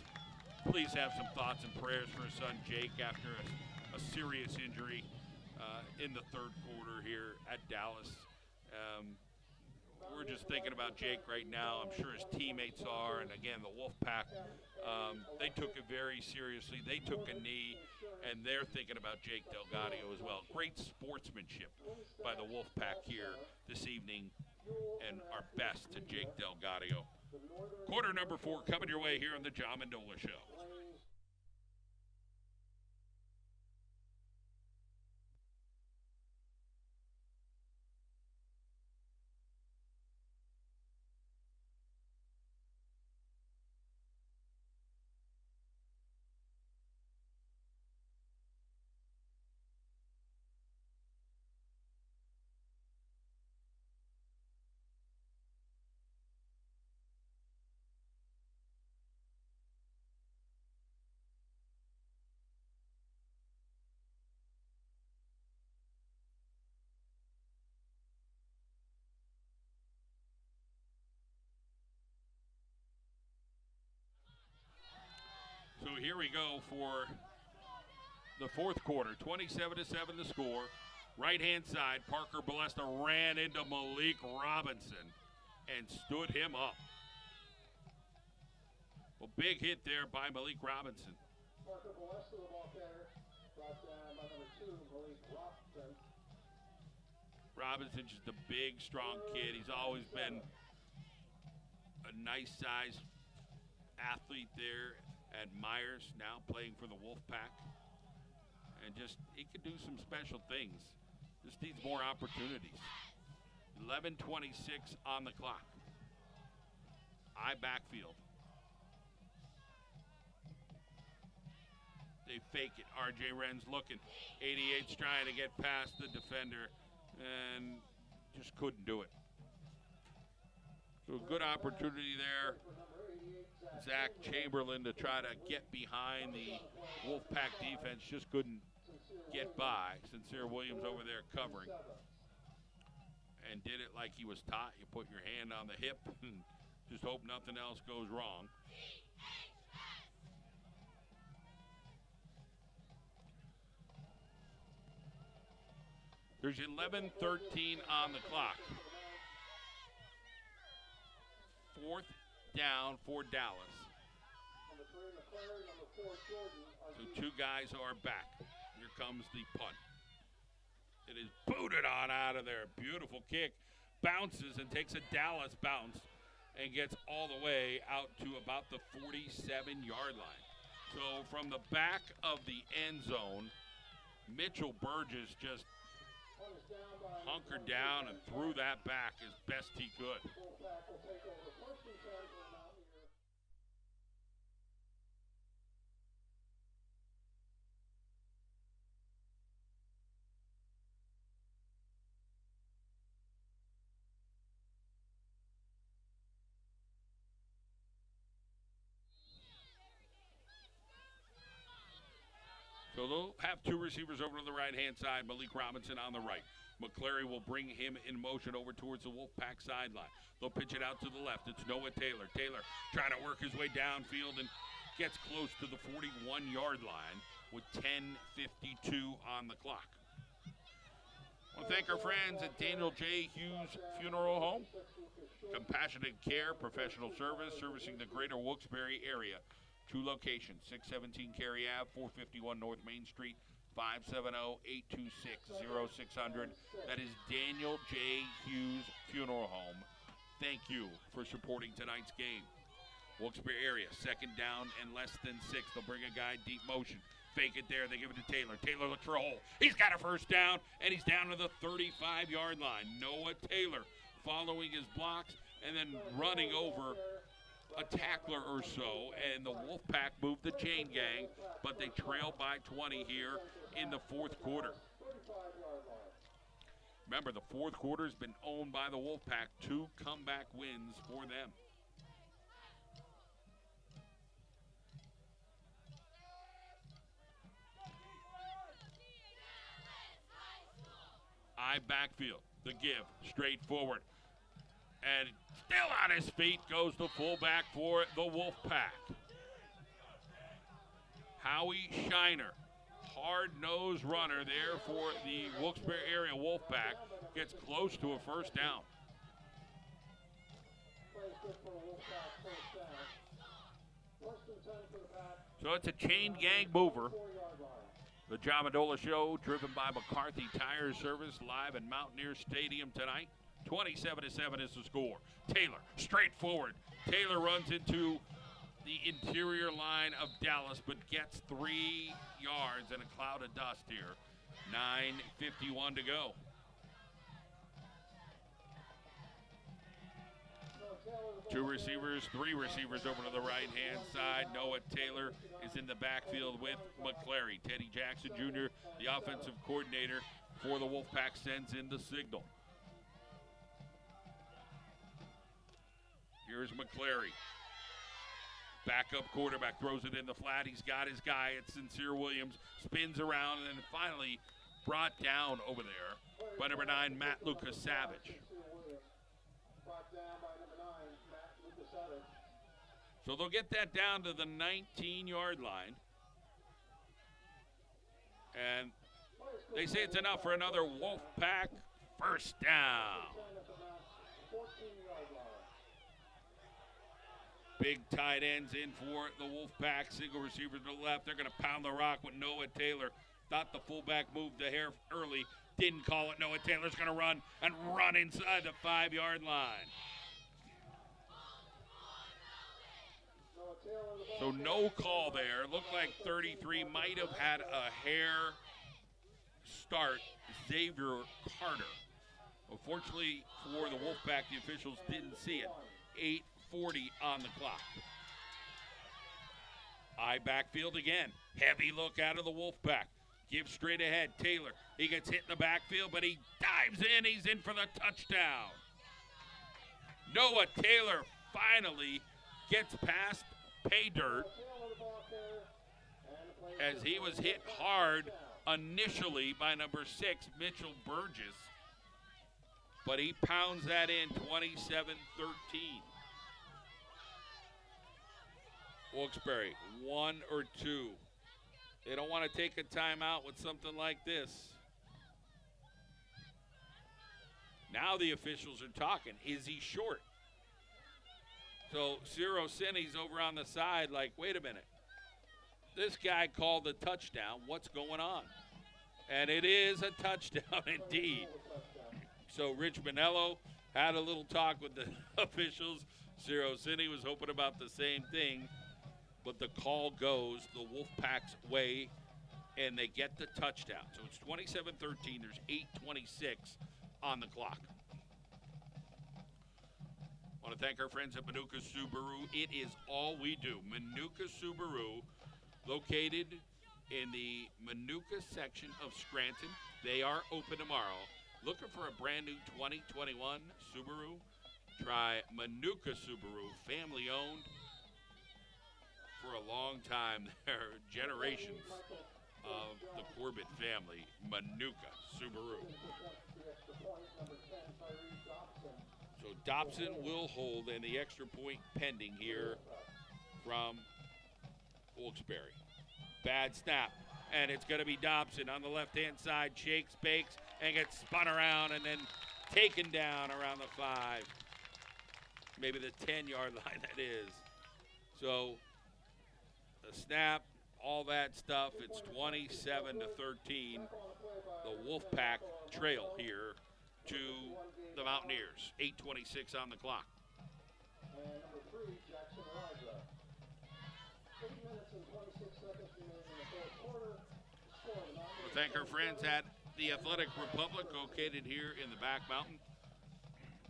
please have some thoughts and prayers for his son Jake after a serious injury in the third quarter here at Dallas. We're just thinking about Jake right now. I'm sure his teammates are, and again, the Wolfpack, they took it very seriously. They took a knee, and they're thinking about Jake Delgadio as well. Great sportsmanship by the Wolfpack here this evening, and our best to Jake Delgadio. Quarter number 4 coming your way here on the John Mendola Show. So here we go for the fourth quarter. 27-7 the score. Right-hand side, Parker Balesta ran into Malik Robinson and stood him up. Well, big hit there by Malik Robinson. Parker Balesta, the ball carrier, brought down by number 2, Malik Robinson. Robinson's just a big, strong kid. He's always been a nice-sized athlete there at Myers, now playing for the Wolfpack. And just, he could do some special things. Just needs more opportunities. 11:26 on the clock. I backfield. They fake it. R.J. Wren's looking. 88's trying to get past the defender and just couldn't do it. So a good opportunity there. Zach Chamberlain to try to get behind the Wolfpack defense, just couldn't get by. Sincere Williams over there covering. And did it like he was taught. You put your hand on the hip and just hope nothing else goes wrong. There's 11:13 on the clock. Fourth down for Dallas. So 2 guys are back. Here comes the punt. It is booted on out of there. Beautiful kick. Bounces and takes a Dallas bounce and gets all the way out to about the 47-yard line. So from the back of the end zone, Mitchell Burgess just hunkered down and threw that back as best he could. So they'll have 2 receivers over to the right-hand side, Malik Robinson on the right. McClary will bring him in motion over towards the Wolfpack sideline. They'll pitch it out to the left. It's Noah Taylor. Taylor trying to work his way downfield and gets close to the 41-yard line with 10:52 on the clock. I want to thank our friends at Daniel J. Hughes Funeral Home. Compassionate care, professional service, servicing the greater Wilkes-Barre area. 2 locations, 617 Cary Ave, 451 North Main Street, 570-826-0600. That is Daniel J. Hughes Funeral Home. Thank you for supporting tonight's game. Wilkes-Barre area, 2nd down and less than 6. They'll bring a guy deep motion. Fake it there. They give it to Taylor. Taylor looks for a hole. He's got a first down, and he's down to the 35-yard line. Noah Taylor following his blocks and then running over a tackler or so, and the Wolfpack moved the chain gang, but they trail by 20 here in the fourth quarter. Remember, the fourth quarter has been owned by the Wolfpack. 2 comeback wins for them. I backfield, the give, straight forward. And still on his feet goes the fullback for the Wolfpack. Howie Shiner, hard-nosed runner there for the Wilkes-Barre area Wolfpack, gets close to a first down. Plays good for a Wolfpack first down. Less than 10 for the pack. So it's a chain gang mover. 4-yard line. The John Madola Show, driven by McCarthy Tire Service, live in Mountaineers Stadium tonight. 27-7 is the score. Taylor, straight forward. Taylor runs into the interior line of Dallas, but gets 3 yards in a cloud of dust here. 9:51 to go. Two receivers, 3 receivers over to the right-hand side. Noah Taylor is in the backfield with McClary. Teddy Jackson Jr., the offensive coordinator for the Wolfpack, sends in the signal. Here's McClary. Backup quarterback throws it in the flat. He's got his guy. It's Sincere Williams. Spins around and then finally brought down over there by number 9, Matt Lucas Savage. Brought down by number 9, Matt Lucas Savage. So they'll get that down to the 19-yard line. And they say it's enough for another Wolfpack first down. 10 at the Mount, 14-yard line. Big tight ends in for the Wolfpack. Single receiver to the left. They're going to pound the rock with Noah Taylor. Thought the fullback moved the hair early. Didn't call it. Noah Taylor's going to run inside the 5-yard line. So no call there. Looked like 33 might have had a hair start. Xavier Carter. Unfortunately for the Wolfpack, the officials didn't see it. 8:40 on the clock. Eye backfield again. Heavy look out of the Wolfpack. Gives straight ahead. Taylor. He gets hit in the backfield, but he dives in. He's in for the touchdown. Noah Taylor finally gets past pay dirt as he was hit hard initially by number 6, Mitchell Burgess. But he pounds that in 27-13. Wilkes-Barre, 1 or 2. They don't want to take a timeout with something like this. Now the officials are talking. Is he short? So Ciro Senni's over on the side like, wait a minute. This guy called a touchdown. What's going on? And it is a touchdown indeed. So Rich Manello had a little talk with the officials. Ciro Senni was hoping about the same thing. But the call goes the Wolfpack's way, and they get the touchdown. So it's 27-13. There's 8:26 on the clock. I want to thank our friends at Manuka Subaru. It is all we do. Manuka Subaru, located in the Manuka section of Scranton. They are open tomorrow. Looking for a brand new 2021 Subaru? Try Manuka Subaru, family owned. For a long time, there are generations of the Corbett family, Manuka Subaru. So Dobson will hold, and the extra point pending here from Wilkes-Barre. Bad snap, and it's going to be Dobson on the left-hand side, shakes, bakes, and gets spun around and then taken down around the 5. Maybe the 10-yard line, that is. So the snap, all that stuff, it's 27-13. The Wolfpack trail here to the Mountaineers. 8:26 on the clock. And number 3, Jackson Elijah. 8 minutes and 26 seconds remaining in the fourth quarter. We'll thank our friends at the Athletic Republic, located here in the back mountain.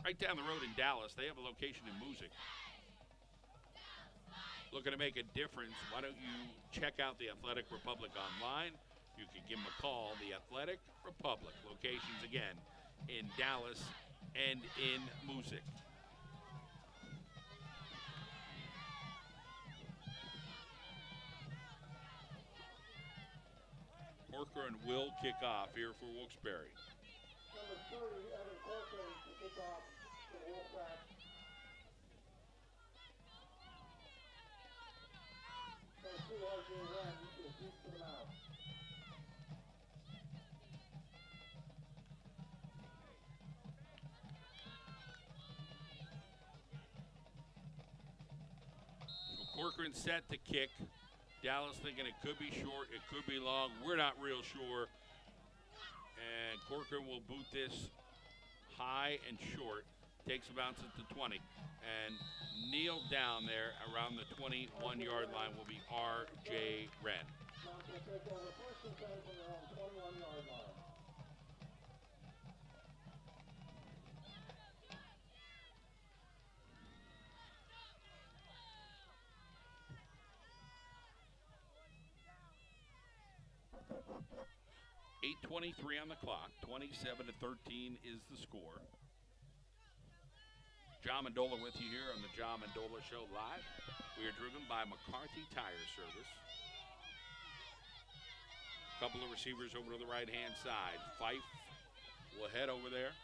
Right down the road in Dallas. They have a location in Moosic. Looking to make a difference, why don't you check out the Athletic Republic online? You can give them a call. The Athletic Republic, locations again in Dallas and in Moosic. Corker and Will kick off here for Wilkes-Barre. Number 30, Evan Corker, to kick off the Wolfpack. So 2 RJ Wren feet for the Mouse. So Corcoran set to kick. Dallas thinking it could be short, it could be long. We're not real sure. And Corcoran will boot this high and short. Takes a bounce at the 20. And kneel down there around the 21-yard line will be R.J. Wren. Mouse will take over 1st and 10 from their own 21-yard line. .8:23 on the clock. 27-13 is the score. John Mendola with you here on the John Mendola Show live. We are driven by McCarthy Tire Service. Couple of receivers over to the right-hand side. Fife will head over there.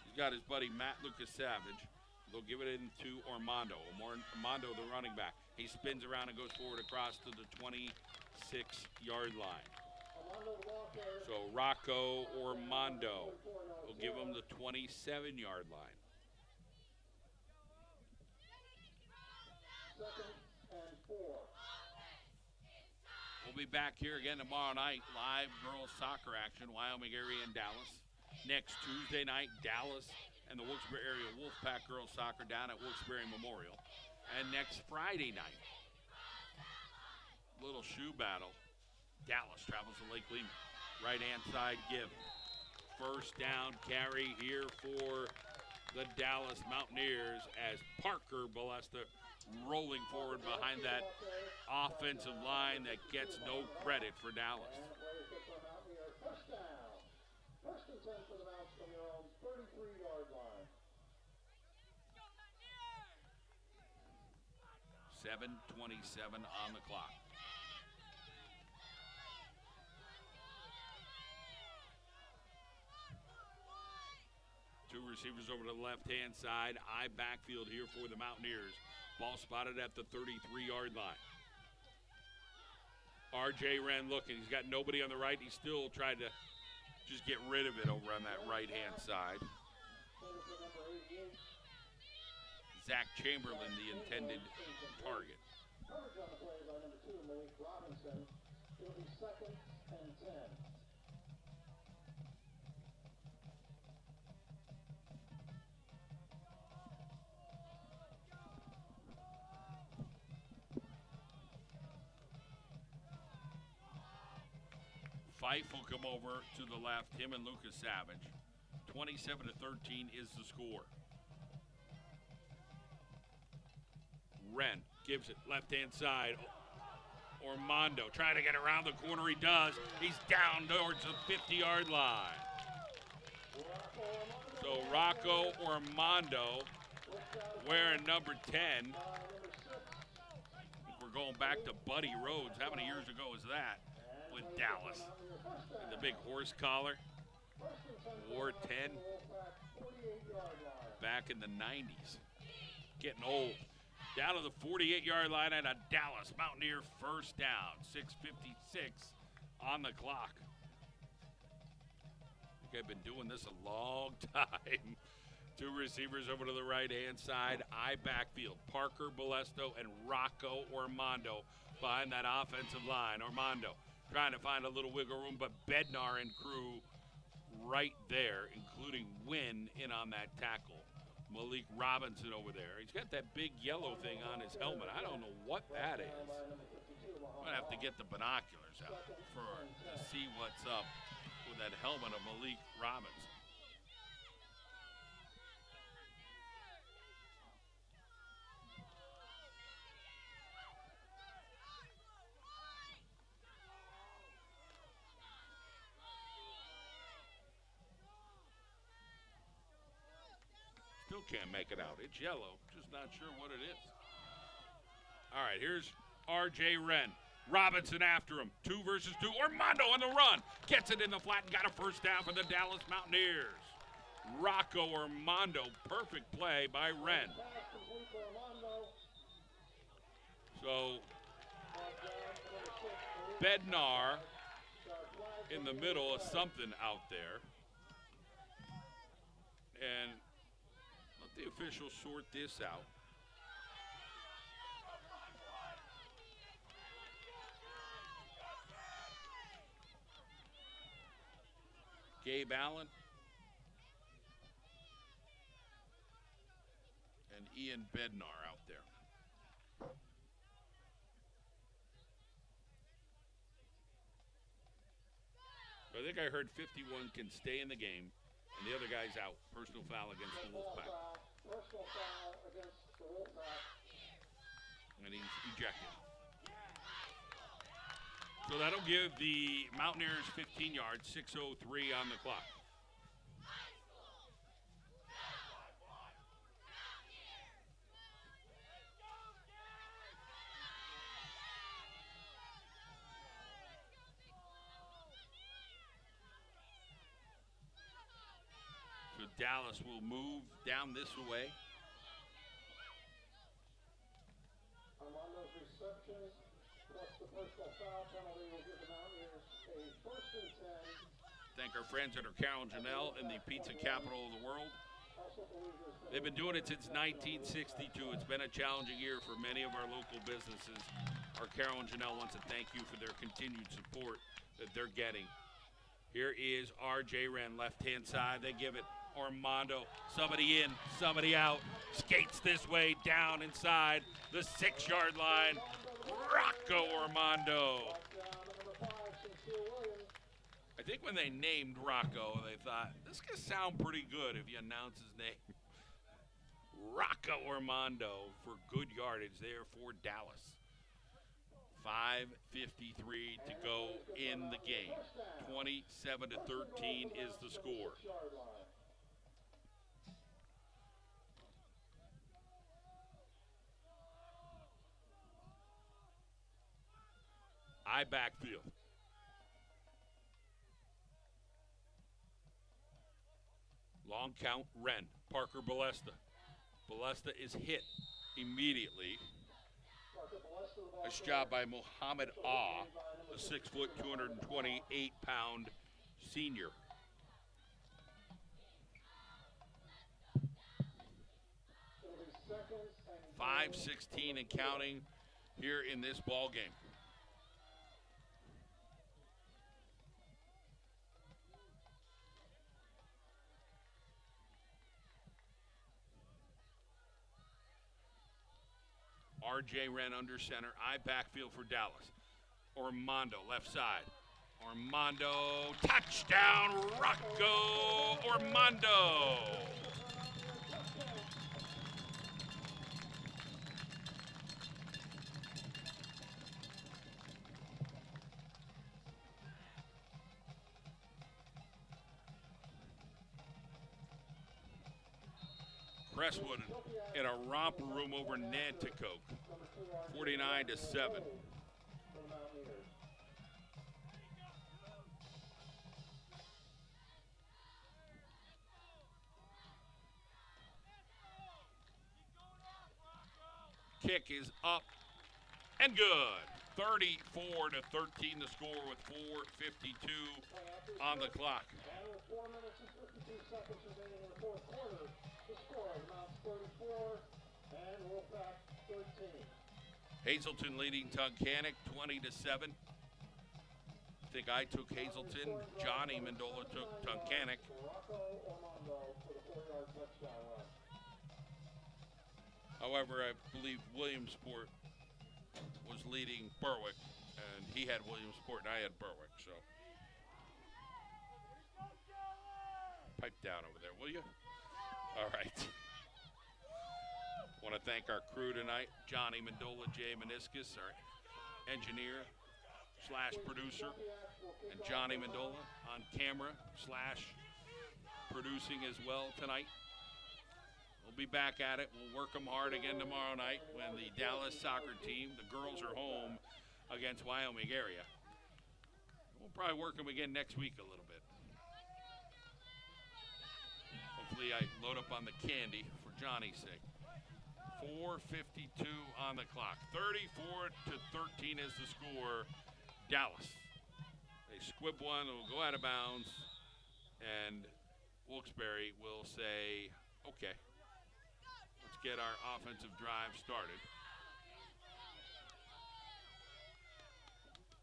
He's got his buddy Matt Lucas Savage. They'll give it into Armando. Armando, the running back. He spins around and goes forward across to the 26-yard line. So Rocco Armando will give him the 27-yard line. 2nd and 4. We'll be back here again tomorrow night. Live girls soccer action, Wyoming area and Dallas. Next Tuesday night, Dallas and the Wilkes-Barre area Wolfpack girls soccer down at Wilkes-Barre Memorial. And next Friday night, little shoe battle. Dallas travels to Lake Lehman. Right-hand side give. First down carry here for the Dallas Mountaineers as Parker Balesta rolling forward behind that offensive line that gets no credit for Dallas. And plays it for Mountaineer. First down. 1st and 10 for the Mouse from their own 33-yard line. 7:27 on the clock. Two receivers over to the left-hand side. I backfield here for the Mountaineers. Ball spotted at the 33-yard line. R.J. Wren looking. He's got nobody on the right. He still tried to just get rid of it over on that right-hand side. Zach Chamberlain, the intended target. Coverage on the play by number 2, Malik Robinson. It'll be 2nd and 10. Fife will come over to the left, him and Lucas Savage. 27-13 is the score. Wren gives it left-hand side. Armando trying to get around the corner. He does. He's down towards the 50-yard line. So Rocco Armando wearing number 10. We're going back to Buddy Rhodes. How many years ago was that with Dallas? And the big horse collar. Wore 10 back in the 90s. Getting old. Down to the 48-yard line and a Dallas Mountaineer first down. 6:56 on the clock. I think I've been doing this a long time. Two receivers over to the right-hand side. I backfield. Parker Balesto and Rocco Armando behind that offensive line. Armando trying to find a little wiggle room, but Bednar and crew right there, including Wynn in on that tackle. Malik Robinson over there. He's got that big yellow thing on his helmet. I don't know what that is. I'm going to have to get the binoculars out to see what's up with that helmet of Malik Robinson. Still can't make it out. It's yellow, just not sure what it is. All right, here's R.J. Wren. Robinson after him. 2 versus 2. Armando on the run. Gets it in the flat and got a first down for the Dallas Mountaineers. Rocco Armando. Perfect play by Wren. So Bednar in the middle of something out there. And let the officials sort this out. Gabe Allen and Ian Bednar out there. I think I heard 51 can stay in the game, and the other guy's out. Personal foul against the Wolfpack. Personal foul against the Wolfpack. And he's ejected. So that'll give the Mountaineers 15 yards, 6:03 on the clock. So Dallas will move down this way. Armando's reception plus the personal foul penalty will give the Mountaineers a 1st and 10. Thank our friends at our Carol and Janelle in the pizza capital of the world. They've been doing it since 1962. It's been a challenging year for many of our local businesses. Our Carol and Janelle wants to thank you for their continued support that they're getting. Here is R.J. Wren, left-hand side. They give it Armando. Somebody in, somebody out. Skates this way, down inside the 6-yard line. Rocco Armando. I think when they named Rocco, they thought, this could sound pretty good if you announce his name. Rocco Armando for good yardage there for Dallas. 5:53 to go in the game. 27-13 is the score. I backfield. Long count, Wren. Parker Ballesta. Ballesta is hit immediately. Nice job by Mohammed Ah, a 6-foot, 228-pound senior. .516 and counting here in this ball game. R.J. Wren under center. I backfield for Dallas. Armando, left side. Armando, touchdown, Rocco Armando. Crestwood in a romper room over Nanticoke, 49-7. Kick is up and good. 34-13 the score with 4:52 on the clock. And with 4 minutes and 52 seconds remaining in the 4th quarter, the score is Mounts 34 and Wolfpack 13. Hazelton leading Tunkhannock 20-7. I think I took Hazelton. Johnny Mendola took Tunkhannock. Rocco Armando for the 4-yard touchdown run. However, I believe Williamsport was leading Berwick, and he had Williamsport and I had Berwick, so. Pipe down over there, will you? All right. Want to thank our crew tonight, Johnny Mendola, Jay Meniscus, our engineer / producer, and Johnny Mendola on camera / producing as well tonight. We'll be back at it. We'll work them hard again tomorrow night when the Dallas soccer team, the girls are home against Wyoming area. We'll probably work them again next week a little bit. Hopefully I load up on the candy for Johnny's sake. 4:52 on the clock. 34-13 is the score. Dallas. They squib one, it will go out of bounds, and Wilkes-Barre will say, okay, let's get our offensive drive started.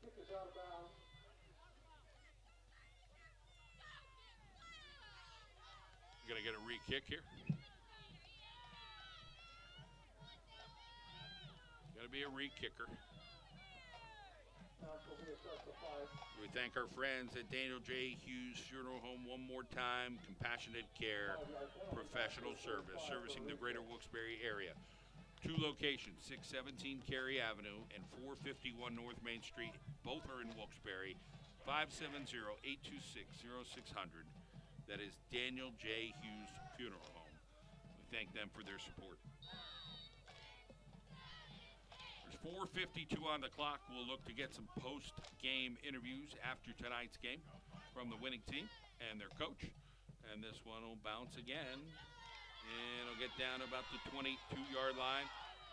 Kick is out of bounds. Going to get a re-kick here. Going to be a re-kicker. We thank our friends at Daniel J. Hughes Funeral Home one more time. Compassionate care, professional service, servicing the greater Wilkes-Barre area. 2 locations, 617 Cary Avenue and 451 North Main Street. Both are in Wilkes-Barre. 570-826-0600. That is Daniel J. Hughes Funeral Home. We thank them for their support. There's 4:52 on the clock. We'll look to get some post-game interviews after tonight's game from the winning team and their coach. And this one will bounce again. And it'll get down about the 22-yard line.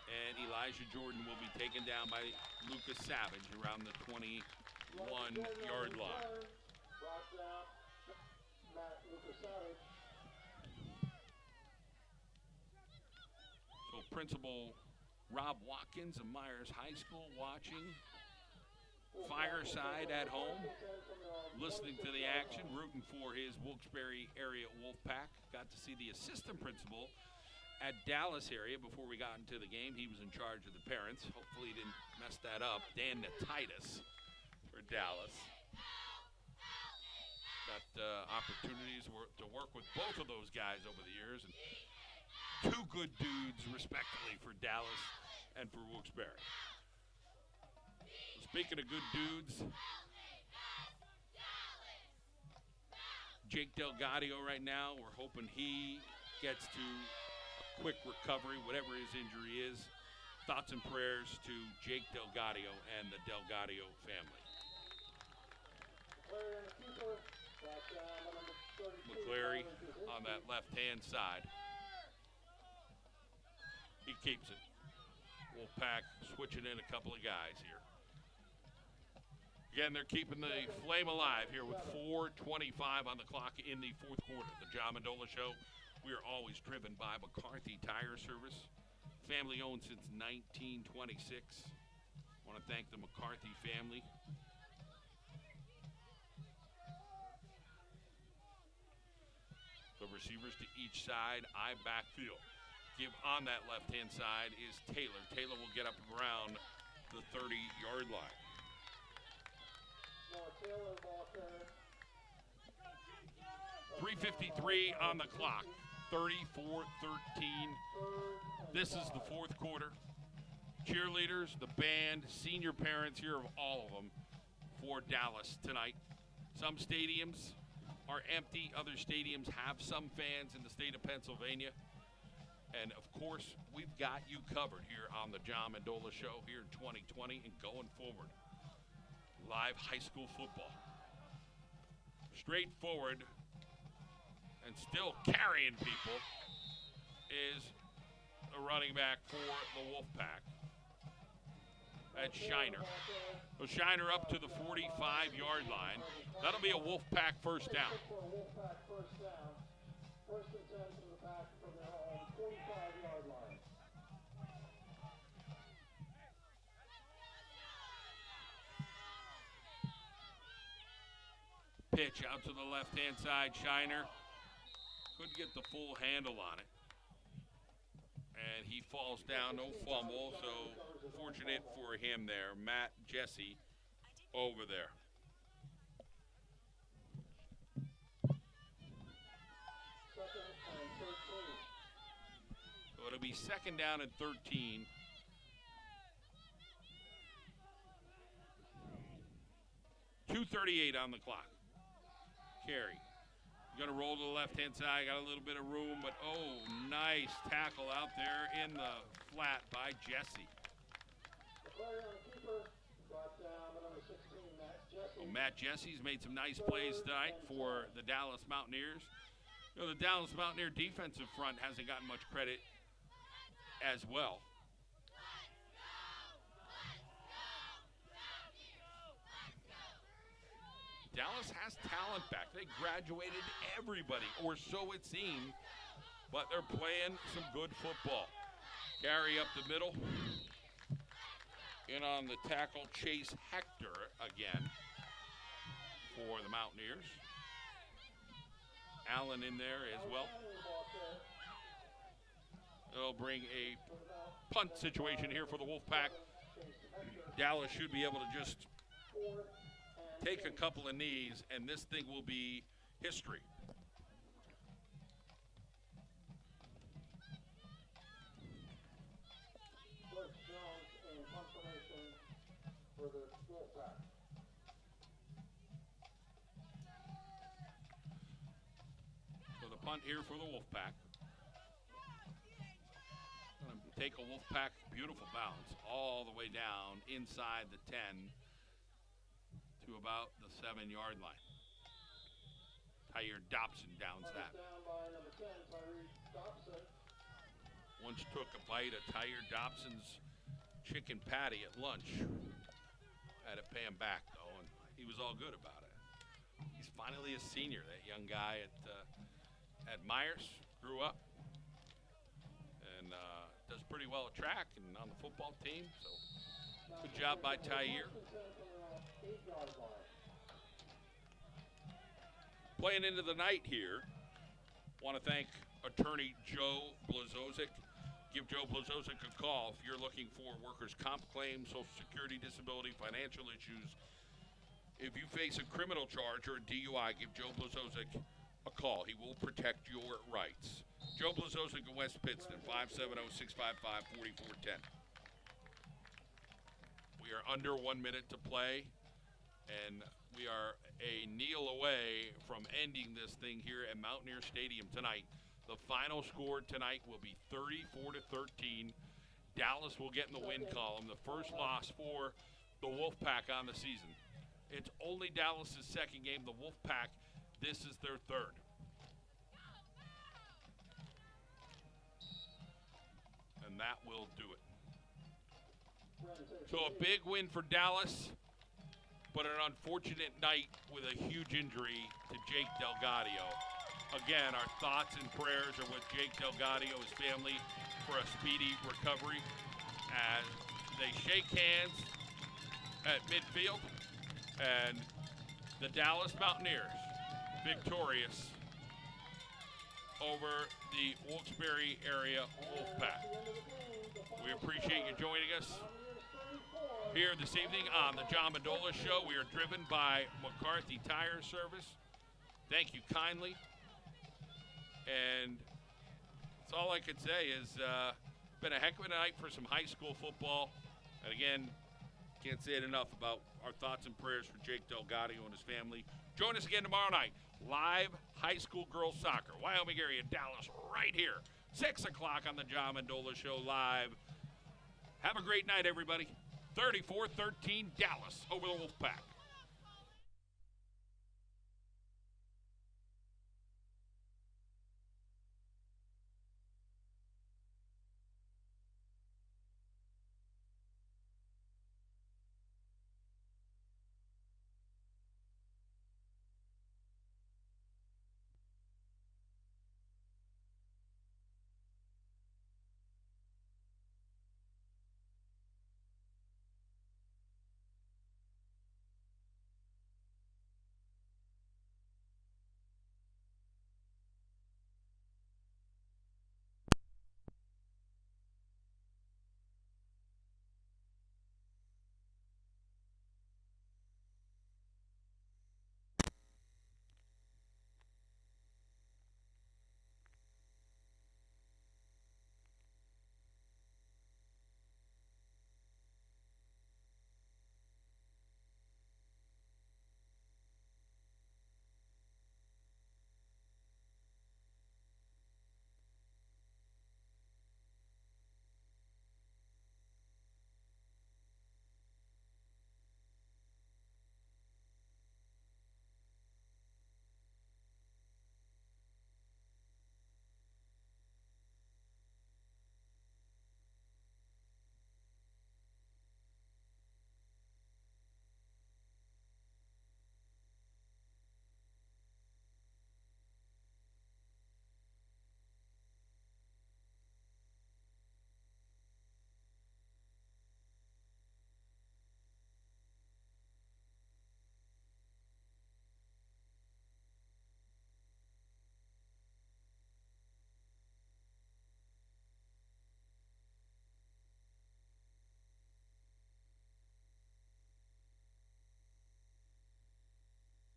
And Elijah Jordan will be taken down by Lucas Savage around the 21-yard line. So Principal Rob Watkins of Myers High School watching fireside at home, listening to the action, rooting for his Wilkes-Barre area Wolfpack. Got to see the assistant principal at Dallas area before we got into the game. He was in charge of the parents. Hopefully he didn't mess that up. Dan Natitis for Dallas. Got opportunities to work with both of those guys over the years. And 2 good dudes, respectively, for Dallas and for Wilkes-Barre. Speaking of good dudes, Jake Delgadio right now, we're hoping he gets to a quick recovery, whatever his injury is. Thoughts and prayers to Jake Delgadio and the Delgadio family. McCleary on that left-hand side. He keeps it. Wolfpack switching in a couple of guys here. Again, they're keeping the flame alive here with 4:25 on the clock in the 4th quarter. The John Mendola Show, we are always driven by McCarthy Tire Service. Family owned since 1926. I want to thank the McCarthy family. The receivers to each side, I backfield. Give on that left-hand side is Taylor. Taylor will get up around the 30-yard line. 3:53 on the clock. 34-13. This is the 4th quarter. Cheerleaders, the band, senior parents here of all of them for Dallas tonight. Some stadiums are empty. Other stadiums have some fans in the state of Pennsylvania. And, of course, we've got you covered here on the John Mendola Show here in 2020 and going forward. Live high school football. Straightforward and still carrying people is the running back for the Wolfpack. That's Shiner. So Shiner up to the 45-yard line. That'll be a Wolfpack first down. First and 10 from the back from their own 45-yard line. Pitch out to the left-hand side. Shiner couldn't get the full handle on it. And he falls down, no fumble, so fortunate for him there. Matt Jesse over there. So it'll be 2nd down and 13. .238 on the clock. Carey. Going to roll to the left-hand side. Got a little bit of room, but oh, nice tackle out there in the flat by Jesse. So Matt Jesse's made some nice plays tonight for the Dallas Mountaineers. You know, the Dallas Mountaineer defensive front hasn't gotten much credit as well. has talent back. They graduated everybody, or so it seemed, but they're playing some good football. Carry up the middle. In on the tackle, Chase Hector again for the Mountaineers. Allen in there as well. They'll bring a punt situation here for the Wolfpack. Dallas should be able to just take a couple of knees, and this thing will be history. For the Wolfpack. So the punt here for the Wolfpack. Going to take a Wolfpack beautiful bounce all the way down inside the 10 to about the 7-yard line. Tyre Dobson downs that. Down by number 10, Tyree Dobson. Once took a bite of Tyre Dobson's chicken patty at lunch. Had to pay him back, though, and he was all good about it. He's finally a senior, that young guy at Myers. Grew up and does pretty well at track and on the football team. So good job by Tyre. Playing into the night here, want to thank attorney Joe Blazovic. Give Joe Blazovic a call if you're looking for workers' comp claims, Social Security, disability, financial issues. If you face a criminal charge or a DUI, give Joe Blazovic a call. He will protect your rights. Joe Blazovic in West Pittston, 570-655-4410. We are under 1 minute to play, and we are a kneel away from ending this thing here at Mountaineer Stadium tonight. The final score tonight will be 34-13. Dallas will get in the win column. The first loss for the Wolfpack on the season. It's only Dallas' second game. The Wolfpack, this is their third. And that will do it. So a big win for Dallas, but an unfortunate night with a huge injury to Jake Delgadio. Again, our thoughts and prayers are with Jake Delgadio, his family, for a speedy recovery as they shake hands at midfield, and the Dallas Mountaineers victorious over the Wilkes-Barre area Wolfpack. We appreciate you joining us here this evening on the John Mendola Show. We are driven by McCarthy Tire Service. Thank you kindly. And that's all I could say is been a heck of a night for some high school football. And again, can't say it enough about our thoughts and prayers for Jake Delgadio and his family. Join us again tomorrow night. Live high school girls soccer. Wyoming area, Dallas, right here. 6 o'clock on the John Mendola Show live. Have a great night, everybody. 34-13 Dallas over the Wolfpack.